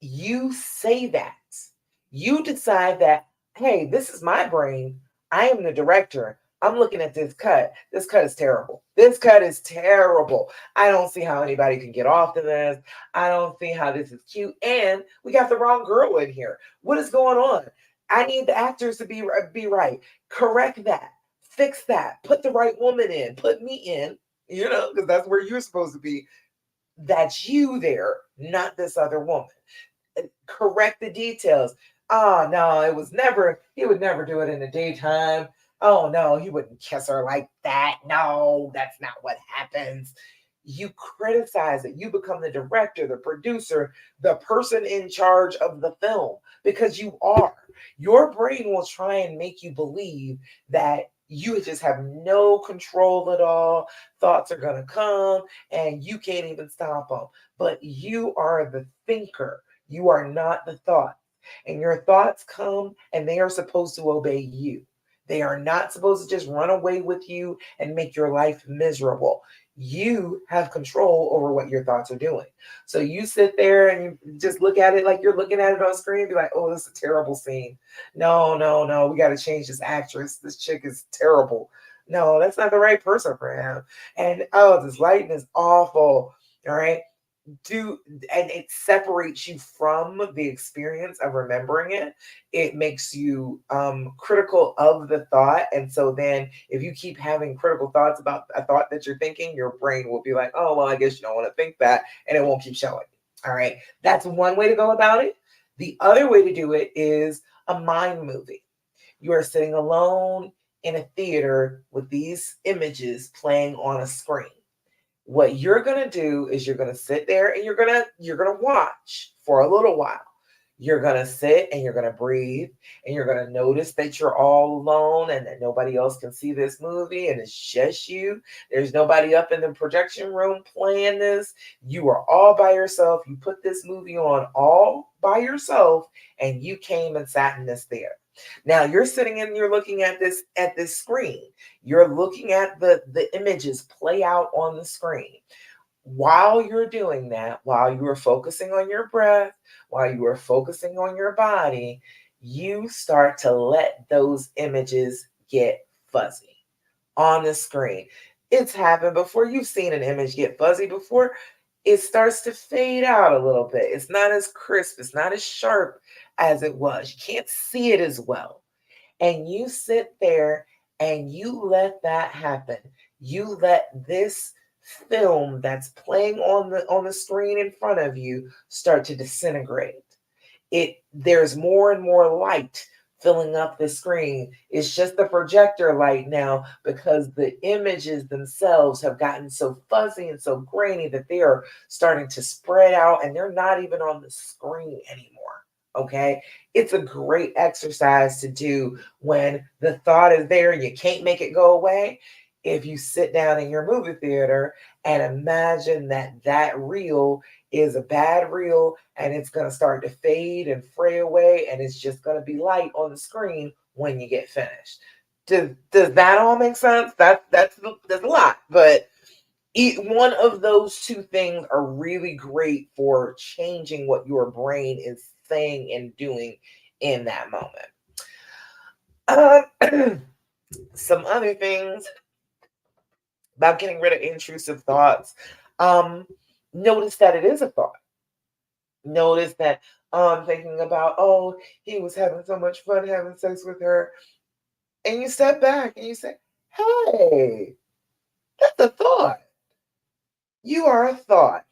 You say that. You decide that, hey, this is my brain. I am the director. I'm looking at this cut. This cut is terrible. This cut is terrible. I don't see how anybody can get off to this. I don't see how this is cute. And we got the wrong girl in here. What is going on? I need the actors to be right. Correct that. Fix that. Put the right woman in. Put me in, because that's where you're supposed to be. That's you there, not this other woman. Correct the details. Oh no, he would never do it in the daytime. Oh no, he wouldn't kiss her like that. No, that's not what happens. You criticize it. You become the director, the producer, the person in charge of the film, because you are. Your brain will try and make you believe that you just have no control at all. Thoughts are going to come and you can't even stop them. But you are the thinker. You are not the thought. And your thoughts come and they are supposed to obey you. They are not supposed to just run away with you and make your life miserable. You have control over what your thoughts are doing. So you sit there and you just look at it like you're looking at it on screen and be like, oh, this is a terrible scene. No. We got to change this actress. This chick is terrible. No, that's not the right person for him. And oh, this lighting is awful. All right. and it separates you from the experience of remembering it. It makes you critical of the thought. And so then if you keep having critical thoughts about a thought that you're thinking, your brain will be like, oh, well, I guess you don't want to think that, and it won't keep showing. All right. That's one way to go about it. The other way to do it is a mind movie. You are sitting alone in a theater with these images playing on a screen. What you're going to do is you're going to sit there and you're going to watch for a little while. You're going to sit and you're going to breathe, and you're going to notice that you're all alone and that nobody else can see this movie and it's just you. There's nobody up in the projection room playing this. You are all by yourself. You put this movie on all by yourself, and you came and sat in this theater. Now you're sitting and you're looking at this screen. You're looking at the images play out on the screen. While you're doing that, while you are focusing on your breath, while you are focusing on your body, you start to let those images get fuzzy on the screen. It's happened before. You've seen an image get fuzzy before. It starts to fade out a little bit. It's not as crisp. It's not as sharp as it was. You can't see it as well. And you sit there and you let that happen. You let this film that's playing on the screen in front of you start to disintegrate. There's more and more light filling up the screen. It's just the projector light now, because the images themselves have gotten so fuzzy and so grainy that they are starting to spread out, and they're not even on the screen anymore. Okay, it's a great exercise to do when the thought is there and you can't make it go away. If you sit down in your movie theater and imagine that reel is a bad reel, and it's going to start to fade and fray away, and it's just going to be light on the screen when you get finished. Does that all make sense? That's a lot, but one of those two things are really great for changing what your brain is saying and doing in that moment. Some other things about getting rid of intrusive thoughts. Notice that it is a thought. Notice that thinking about, oh, he was having so much fun having sex with her. And you step back and you say, hey, that's a thought. You are a thought.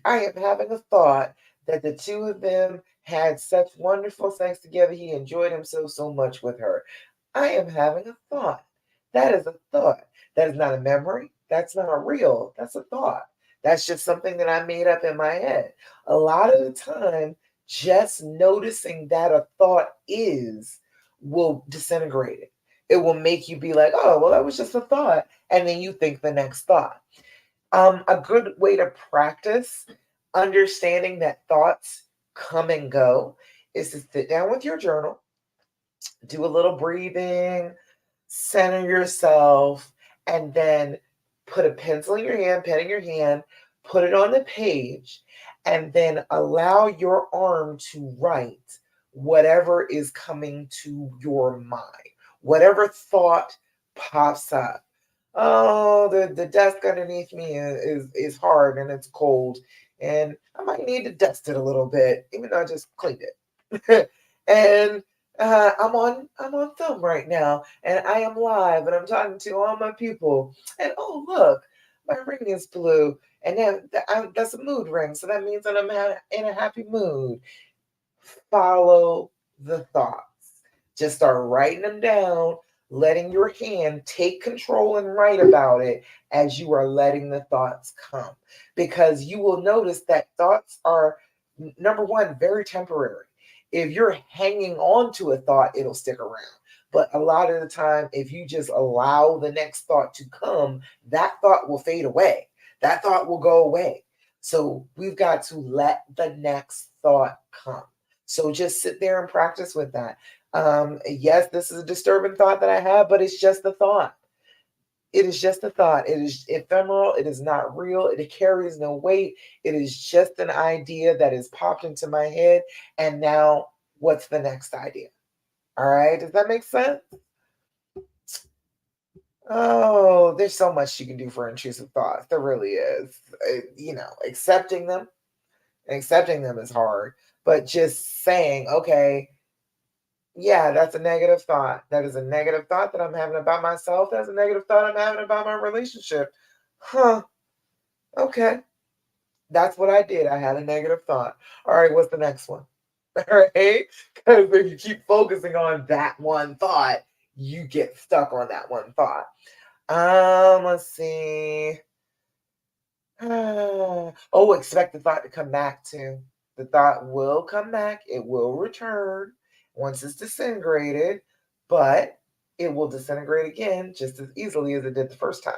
I am having a thought that the two of them had such wonderful sex together. He enjoyed himself so much with her. I am having a thought. That is a thought. That is not a memory. That's not real. That's a thought. That's just something that I made up in my head. A lot of the time, just noticing that a thought will disintegrate it. It will make you be like, oh, well, that was just a thought. And then you think the next thought. A good way to practice understanding that thoughts come and go is to sit down with your journal, do a little breathing, center yourself, and then put a pencil in your hand, pen in your hand, put it on the page, and then allow your arm to write whatever is coming to your mind, whatever thought pops up. Oh, the desk underneath me is hard and it's cold, and I might need to dust it a little bit, even though I just cleaned it. And I'm on film right now, and I am live, and I'm talking to all my people. And oh, look, my ring is blue, and that's a mood ring, so that means that I'm in a happy mood. Follow the thoughts. Just start writing them down, letting your hand take control and write about it as you are letting the thoughts come. Because you will notice that thoughts are, number one, very temporary. If you're hanging on to a thought, it'll stick around. But a lot of the time, if you just allow the next thought to come, that thought will fade away. That thought will go away. So we've got to let the next thought come. So just sit there and practice with that. Yes, this is a disturbing thought that I have, but it's just a thought. It is just a thought. It is ephemeral. It is not real. It carries no weight. It is just an idea that has popped into my head. And now, what's the next idea? All right. Does that make sense? Oh, there's so much you can do for intrusive thoughts. There really is. Accepting them is hard, but just saying, okay, yeah, that's a negative thought. That is a negative thought that I'm having about myself. That's a negative thought I'm having about my relationship. Huh. Okay. That's what I did. I had a negative thought. All right, what's the next one? All right. Because if you keep focusing on that one thought, you get stuck on that one thought. Let's see. Oh, expect the thought to come back too. The thought will come back. It will return once it's disintegrated, but it will disintegrate again just as easily as it did the first time.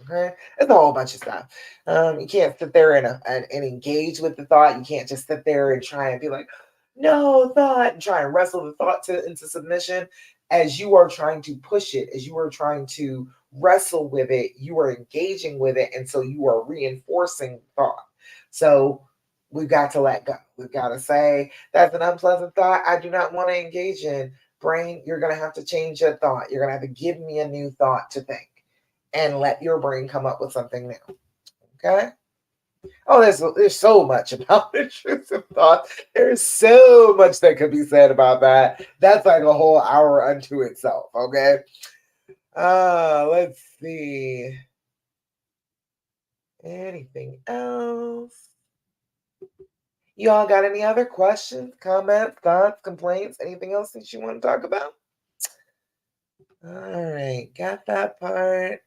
Okay, it's a whole bunch of stuff. You can't sit there and engage with the thought. You can't just sit there and try and be like, no thought, and try and wrestle the thought into submission. As you are trying to push it, as you are trying to wrestle with it, you are engaging with it, and so you are reinforcing thought. So we've got to let go. We've got to say that's an unpleasant thought I do not want to engage in. Brain, you're going to have to change your thought. You're going to have to give me a new thought to think and let your brain come up with something new. Okay? Oh, there's so much about intrusive thoughts. There's so much that could be said about that. That's like a whole hour unto itself. Okay. Let's see. Anything else? You all got any other questions, comments, thoughts, complaints, anything else that you want to talk about? All right, got that part.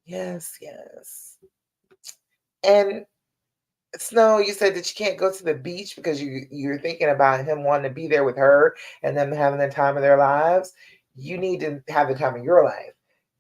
Yes, yes. And Snow, you said that you can't go to the beach because you're thinking about him wanting to be there with her and them having the time of their lives. You need to have the time of your life.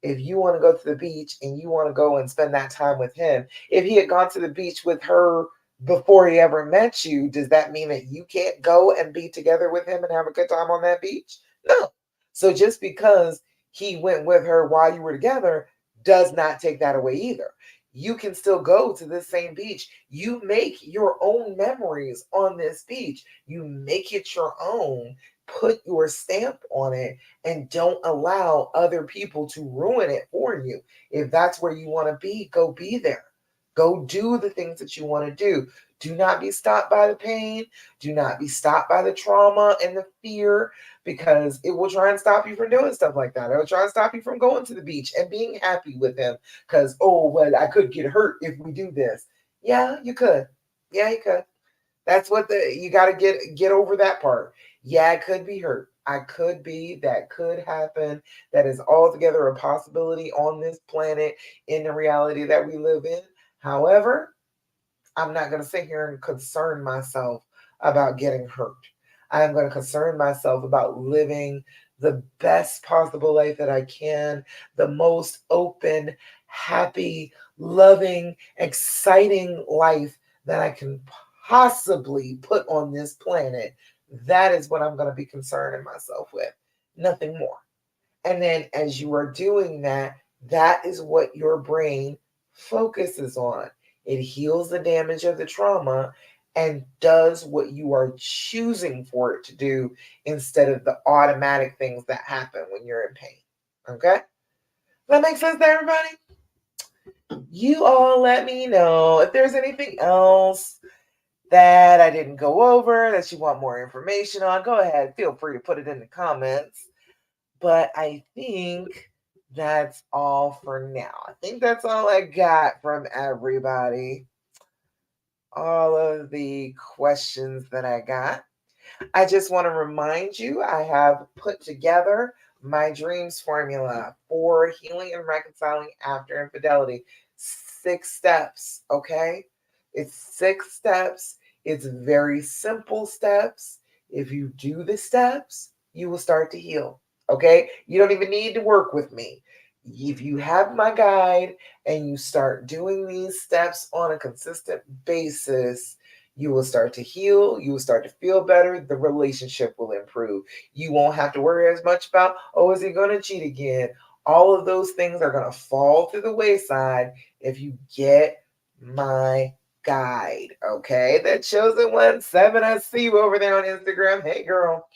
If you want to go to the beach and you want to go and spend that time with him, if he had gone to the beach with her before he ever met you, does that mean that you can't go and be together with him and have a good time on that beach? No. So just because he went with her while you were together does not take that away either. You can still go to this same beach. You make your own memories on this beach. You make it your own. Put your stamp on it and don't allow other people to ruin it for you. If that's where you want to be, go be there. Go do the things that you want to do. Do not be stopped by the pain. Do not be stopped by the trauma and the fear because it will try and stop you from doing stuff like that. It will try and stop you from going to the beach and being happy with him because, oh, well, I could get hurt if we do this. Yeah, you could. Yeah, you could. That's what you got to get over that part. Yeah, it could be hurt. I could be, that could happen. That is altogether a possibility on this planet in the reality that we live in. However, I'm not going to sit here and concern myself about getting hurt. I am going to concern myself about living the best possible life that I can, the most open, happy, loving, exciting life that I can possibly put on this planet. That is what I'm going to be concerning myself with, nothing more. And then as you are doing that, that is what your brain focuses on. It heals the damage of the trauma and does what you are choosing for it to do instead of the automatic things that happen when you're in pain. Okay? Does that make sense to everybody? You all let me know if there's anything else that I didn't go over that you want more information on. Go ahead. Feel free to put it in the comments. But I think that's all for now. I think that's all I got from everybody. All of the questions that I got. I just want to remind you I have put together my dreams formula for healing and reconciling after infidelity. 6 steps, okay? It's 6 steps. It's very simple steps. If you do the steps, you will start to heal, okay? You don't even need to work with me. If you have my guide and you start doing these steps on a consistent basis, you will start to heal. You will start to feel better. The relationship will improve. You won't have to worry as much about, oh, is he going to cheat again? All of those things are going to fall to the wayside if you get my guide. Okay. That Chosen One 7. I see you over there on Instagram. Hey, girl.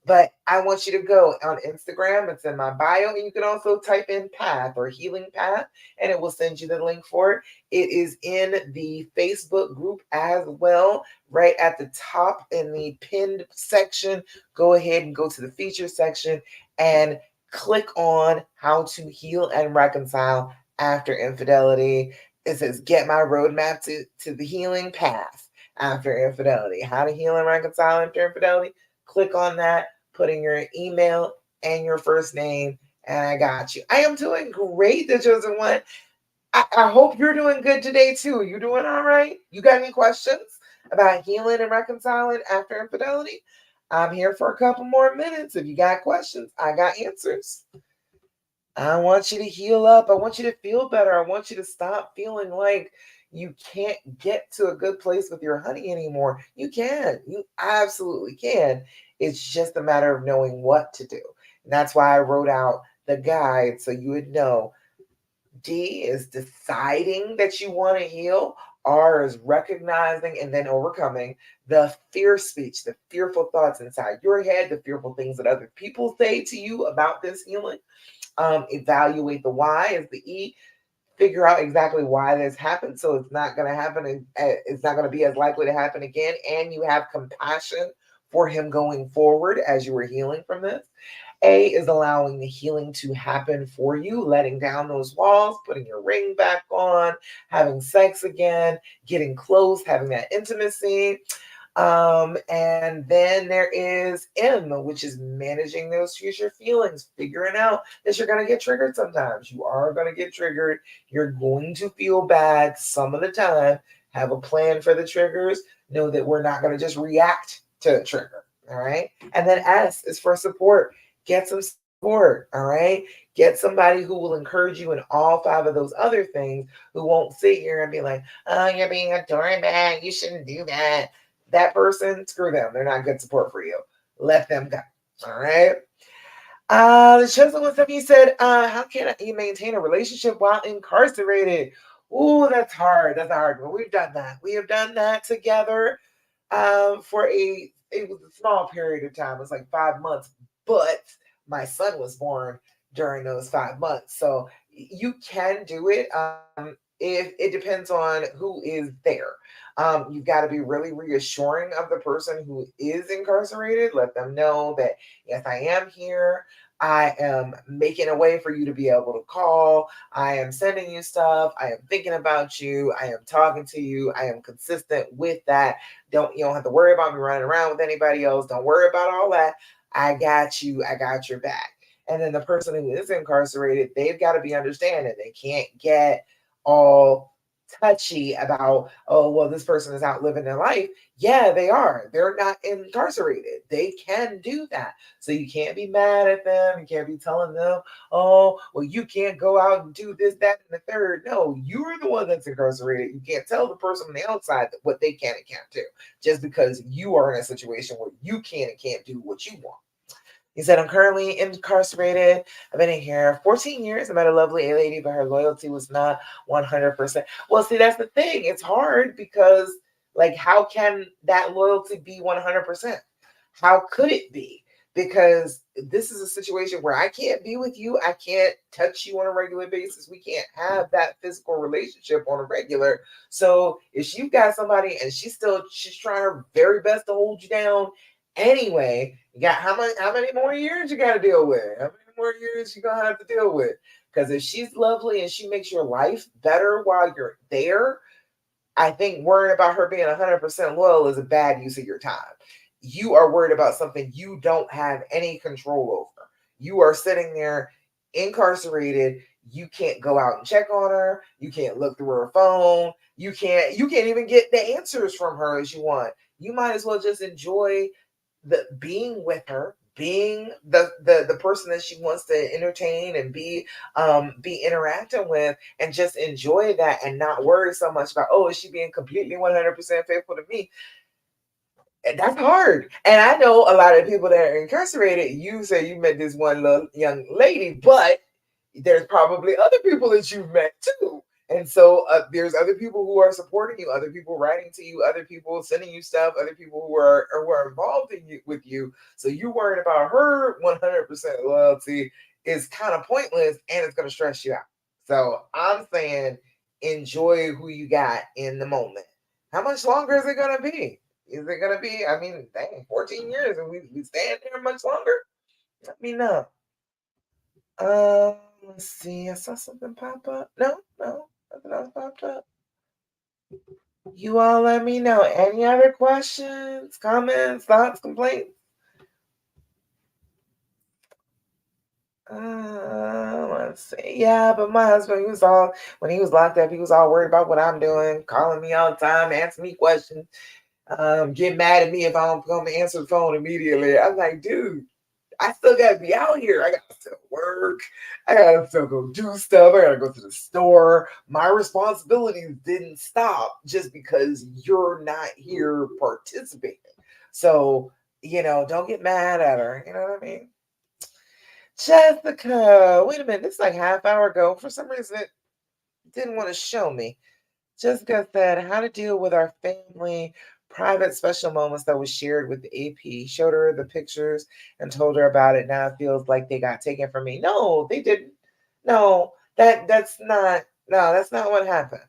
But I want you to go on Instagram. It's in my bio. And you can also type in path or healing path, and it will send you the link for it. It is in the Facebook group as well, right at the top in the pinned section. Go ahead and go to the feature section and click on how to heal and reconcile after infidelity. It says, get my roadmap to the healing path after infidelity. How to heal and reconcile after infidelity. Click on that, put in your email and your first name, and I got you. I am doing great, the chosen one. I hope you're doing good today too. You doing all right? You got any questions about healing and reconciling after infidelity? I'm here for a couple more minutes. If you got questions, I got answers. I want you to heal up. I want you to feel better. I want you to stop feeling like you can't get to a good place with your honey anymore. You can. You absolutely can. It's just a matter of knowing what to do. And that's why I wrote out the guide so you would know. D is deciding that you want to heal. R is recognizing and then overcoming the fear speech, the fearful thoughts inside your head, the fearful things that other people say to you about this healing. Evaluate the why is the E. Figure out exactly why this happened so it's not going to happen and it's not going to be as likely to happen again, and you have compassion for him going forward as you were healing from this. A is allowing the healing to happen for you, letting down those walls, putting your ring back on, having sex again, getting close, having that intimacy. And then there is M, which is managing those future feelings, figuring out that you're going to get triggered sometimes. You are going to get triggered. You're going to feel bad some of the time. Have a plan for the triggers. Know that we're not going to just react to a trigger. All right. And then S is for support. Get some support. All right. Get somebody who will encourage you in all five of those other things, who won't sit here and be like, oh, you're being a doormat. You shouldn't do that. That person, screw them. They're not good support for you. Let them go. All right. The chosen one, something you said, how can you maintain a relationship while incarcerated? Ooh, that's hard. That's a hard one. We've done that. We have done that together for it was a small period of time. It was like 5 months, but my son was born during those 5 months. So you can do it. If it depends on who is there. You've got to be really reassuring of the person who is incarcerated. Let them know that, yes, I am here. I am making a way for you to be able to call. I am sending you stuff. I am thinking about you. I am talking to you. I am consistent with that. You don't have to worry about me running around with anybody else. Don't worry about all that. I got you. I got your back. And then the person who is incarcerated, they've got to be understanding. They can't get all touchy about, oh, well, this person is out living their life. Yeah, they are. They're not incarcerated. They can do that. So you can't be mad at them. You can't be telling them, oh, well, you can't go out and do this, that, and the third. No, you're the one that's incarcerated. You can't tell the person on the outside what they can and can't do just because you are in a situation where you can and can't do what you want. He said, I'm currently incarcerated. I've been in here 14 years. I met a lovely lady, but her loyalty was not 100%. Well, see, that's the thing. It's hard because, like, how can that loyalty be 100%? How could it be? Because this is a situation where I can't be with you. I can't touch you on a regular basis. We can't have that physical relationship on a regular. So if you've got somebody and she's trying her very best to hold you down anyway, you got how many more years you got to deal with? How many more years you gonna have to deal with? Because if she's lovely and she makes your life better while you're there, I think worrying about her being 100% loyal is a bad use of your time. You are worried about something you don't have any control over. You are sitting there incarcerated. You can't go out and check on her. You can't look through her phone. You can't even get the answers from her as you want. You might as well just enjoy the being with her, being the person that she wants to entertain and be interacting with, and just enjoy that and not worry so much about, oh, is she being completely 100% faithful to me? And that's hard. And I know a lot of people that are incarcerated. You say you met this one little young lady, but there's probably other people that you've met too And so there's other people who are supporting you, other people writing to you, other people sending you stuff, other people who are involved in you, with you. So you worrying about her 100% loyalty is kind of pointless, and it's going to stress you out. So I'm saying enjoy who you got in the moment. How much longer is it going to be? Is it going to be, I mean, dang, 14 years and we stand there much longer? Let me know. Let's see. I saw something pop up. No, no, nothing else popped up. You all let me know. Any other questions, comments, thoughts, complaints? Let's see. Yeah, but my husband, he was all, when he was locked up, he was all worried about what I'm doing, calling me all the time, asking me questions, get mad at me if I don't come answer the phone immediately. I'm like, dude, I still gotta be out here. I gotta still work. I gotta still go do stuff. I gotta go to the store. My responsibilities didn't stop just because you're not here participating. So, don't get mad at her. You know what I mean? Jessica, wait a minute. This is like half hour ago. For some reason, it didn't want to show me. Jessica said how to deal with our family private special moments that was shared with the AP. Showed her the pictures and told her about it. Now it feels like they got taken from me. No, they didn't. No, that's not what happened.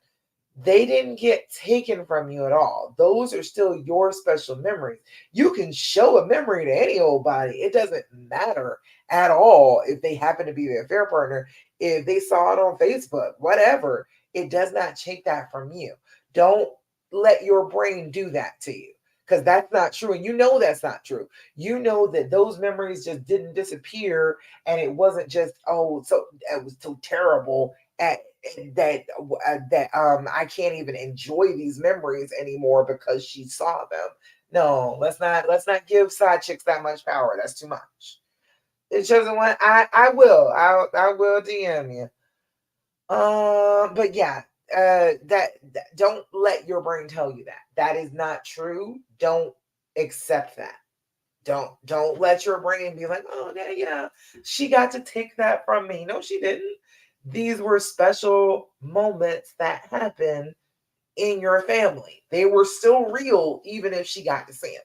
They didn't get taken from you at all. Those are still your special memories. You can show a memory to any old body. It doesn't matter at all if they happen to be their affair partner, if they saw it on Facebook, whatever. It does not take that from you. Don't let your brain do that to you, because that's not true. And you know that's not true. You know that those memories just didn't disappear, and it wasn't just, oh, so it was so terrible at that I can't even enjoy these memories anymore because she saw them. No, let's not give side chicks that much power. That's too much. It doesn't want. I will DM you. But yeah, that don't let your brain tell you that that is not true. Don't accept that. Don't let your brain be like, oh yeah, yeah, she got to take that from me. No, she didn't. These were special moments that happened in your family. They were still real, even if she got to see them.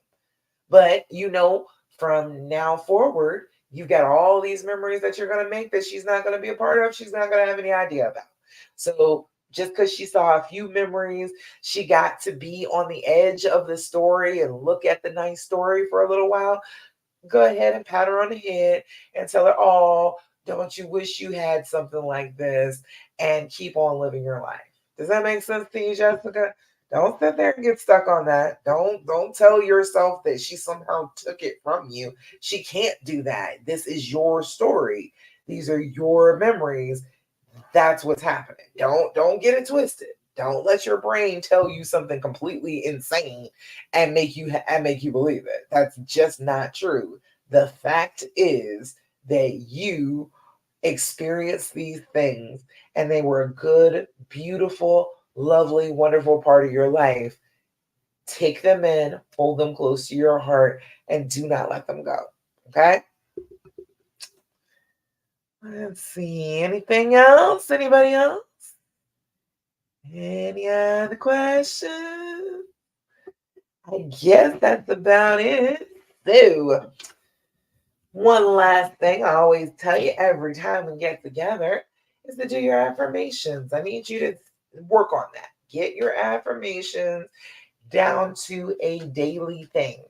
But from now forward, you've got all these memories that you're going to make that she's not going to be a part of. She's not going to have any idea about. So just because she saw a few memories, she got to be on the edge of the story and look at the nice story for a little while. Go ahead and pat her on the head and tell her, oh, don't you wish you had something like this, and keep on living your life. Does that make sense to you, Jessica? Don't sit there and get stuck on that. Don't tell yourself that she somehow took it from you. She can't do that. This is your story. These are your memories. That's what's happening. Don't get it twisted. Don't let your brain tell you something completely insane and make you believe it. That's just not true. The fact is that you experienced these things and they were a good, beautiful, lovely, wonderful part of your life. Take them in, hold them close to your heart, and do not let them go. Okay? Let's see. Anything else? Anybody else? Any other questions? I guess that's about it. So, one last thing I always tell you every time we get together is to do your affirmations. I need you to work on that. Get your affirmations down to a daily thing.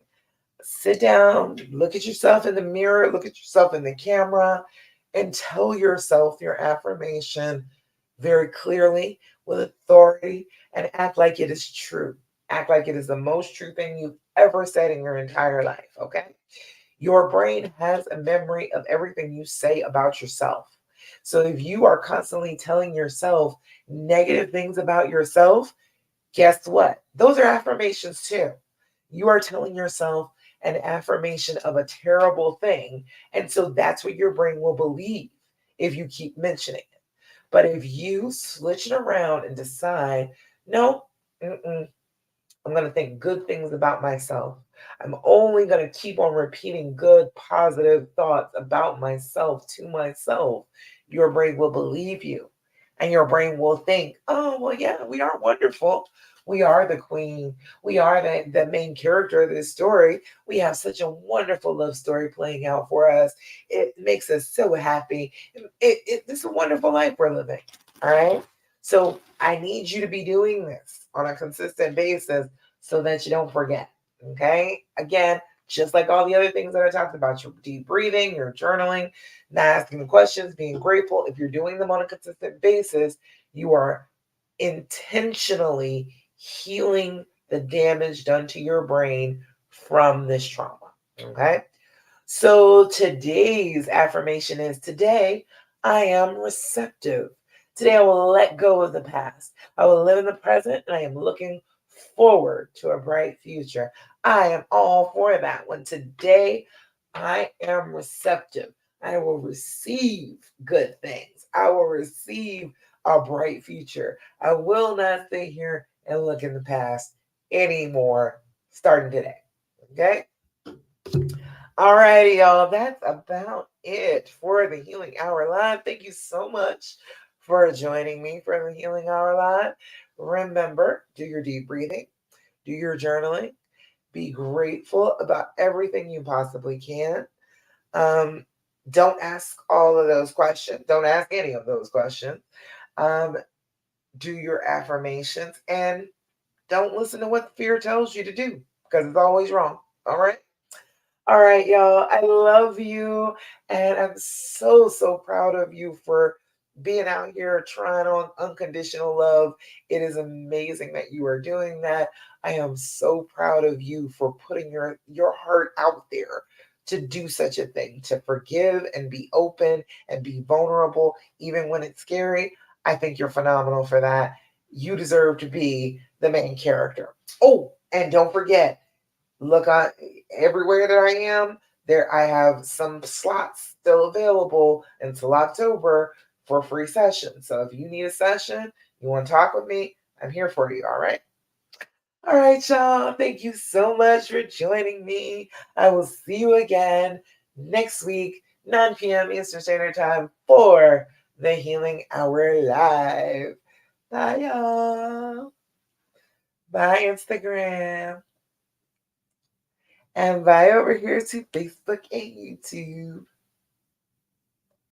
Sit down, look at yourself in the mirror, look at yourself in the camera, and tell yourself your affirmation very clearly with authority and act like it is true. Act like it is the most true thing you've ever said in your entire life, okay? Your brain has a memory of everything you say about yourself. So if you are constantly telling yourself negative things about yourself, guess what? Those are affirmations too. You are telling yourself an affirmation of a terrible thing. And so that's what your brain will believe if you keep mentioning it. But if you switch it around and decide, no, I'm going to think good things about myself. I'm only going to keep on repeating good, positive thoughts about myself to myself. Your brain will believe you. And your brain will think, oh, well, yeah, we are wonderful. We are the queen. We are the main character of this story. We have such a wonderful love story playing out for us. It makes us so happy. It's a wonderful life we're living. All right. So I need you to be doing this on a consistent basis so that you don't forget. Okay. Again, just like all the other things that I talked about, your deep breathing, your journaling, not asking questions, being grateful. If you're doing them on a consistent basis, you are intentionally healing the damage done to your brain from this trauma. Okay. So today's affirmation is today I am receptive. Today I will let go of the past. I will live in the present and I am looking forward to a bright future. I am all for that one. Today I am receptive. I will receive good things. I will receive a bright future. I will not stay here and look in the past anymore starting today. Okay? All righty, y'all. That's about it for the Healing Hour Live. Thank you so much for joining me for the Healing Hour Live. Remember, do your deep breathing, do your journaling, be grateful about everything you possibly can. Um, don't ask all of those questions. Don't ask any of those questions. Um, do your affirmations and don't listen to what fear tells you to do because it's always wrong. All right. All right, y'all. I love you. And I'm so, so proud of you for being out here trying on unconditional love. It is amazing that you are doing that. I am so proud of you for putting your heart out there to do such a thing, to forgive and be open and be vulnerable, even when it's scary. I think you're phenomenal for that. You deserve to be the main character. Oh, and don't forget, look on everywhere that I am. There, I have some slots still available until October for free sessions. So if you need a session, you want to talk with me, I'm here for you. All right. All right, y'all. Thank you so much for joining me. I will see you again next week, 9 p.m. Eastern Standard Time for the Healing Hour Live. Bye, y'all. Bye, Instagram. And bye over here to Facebook and YouTube.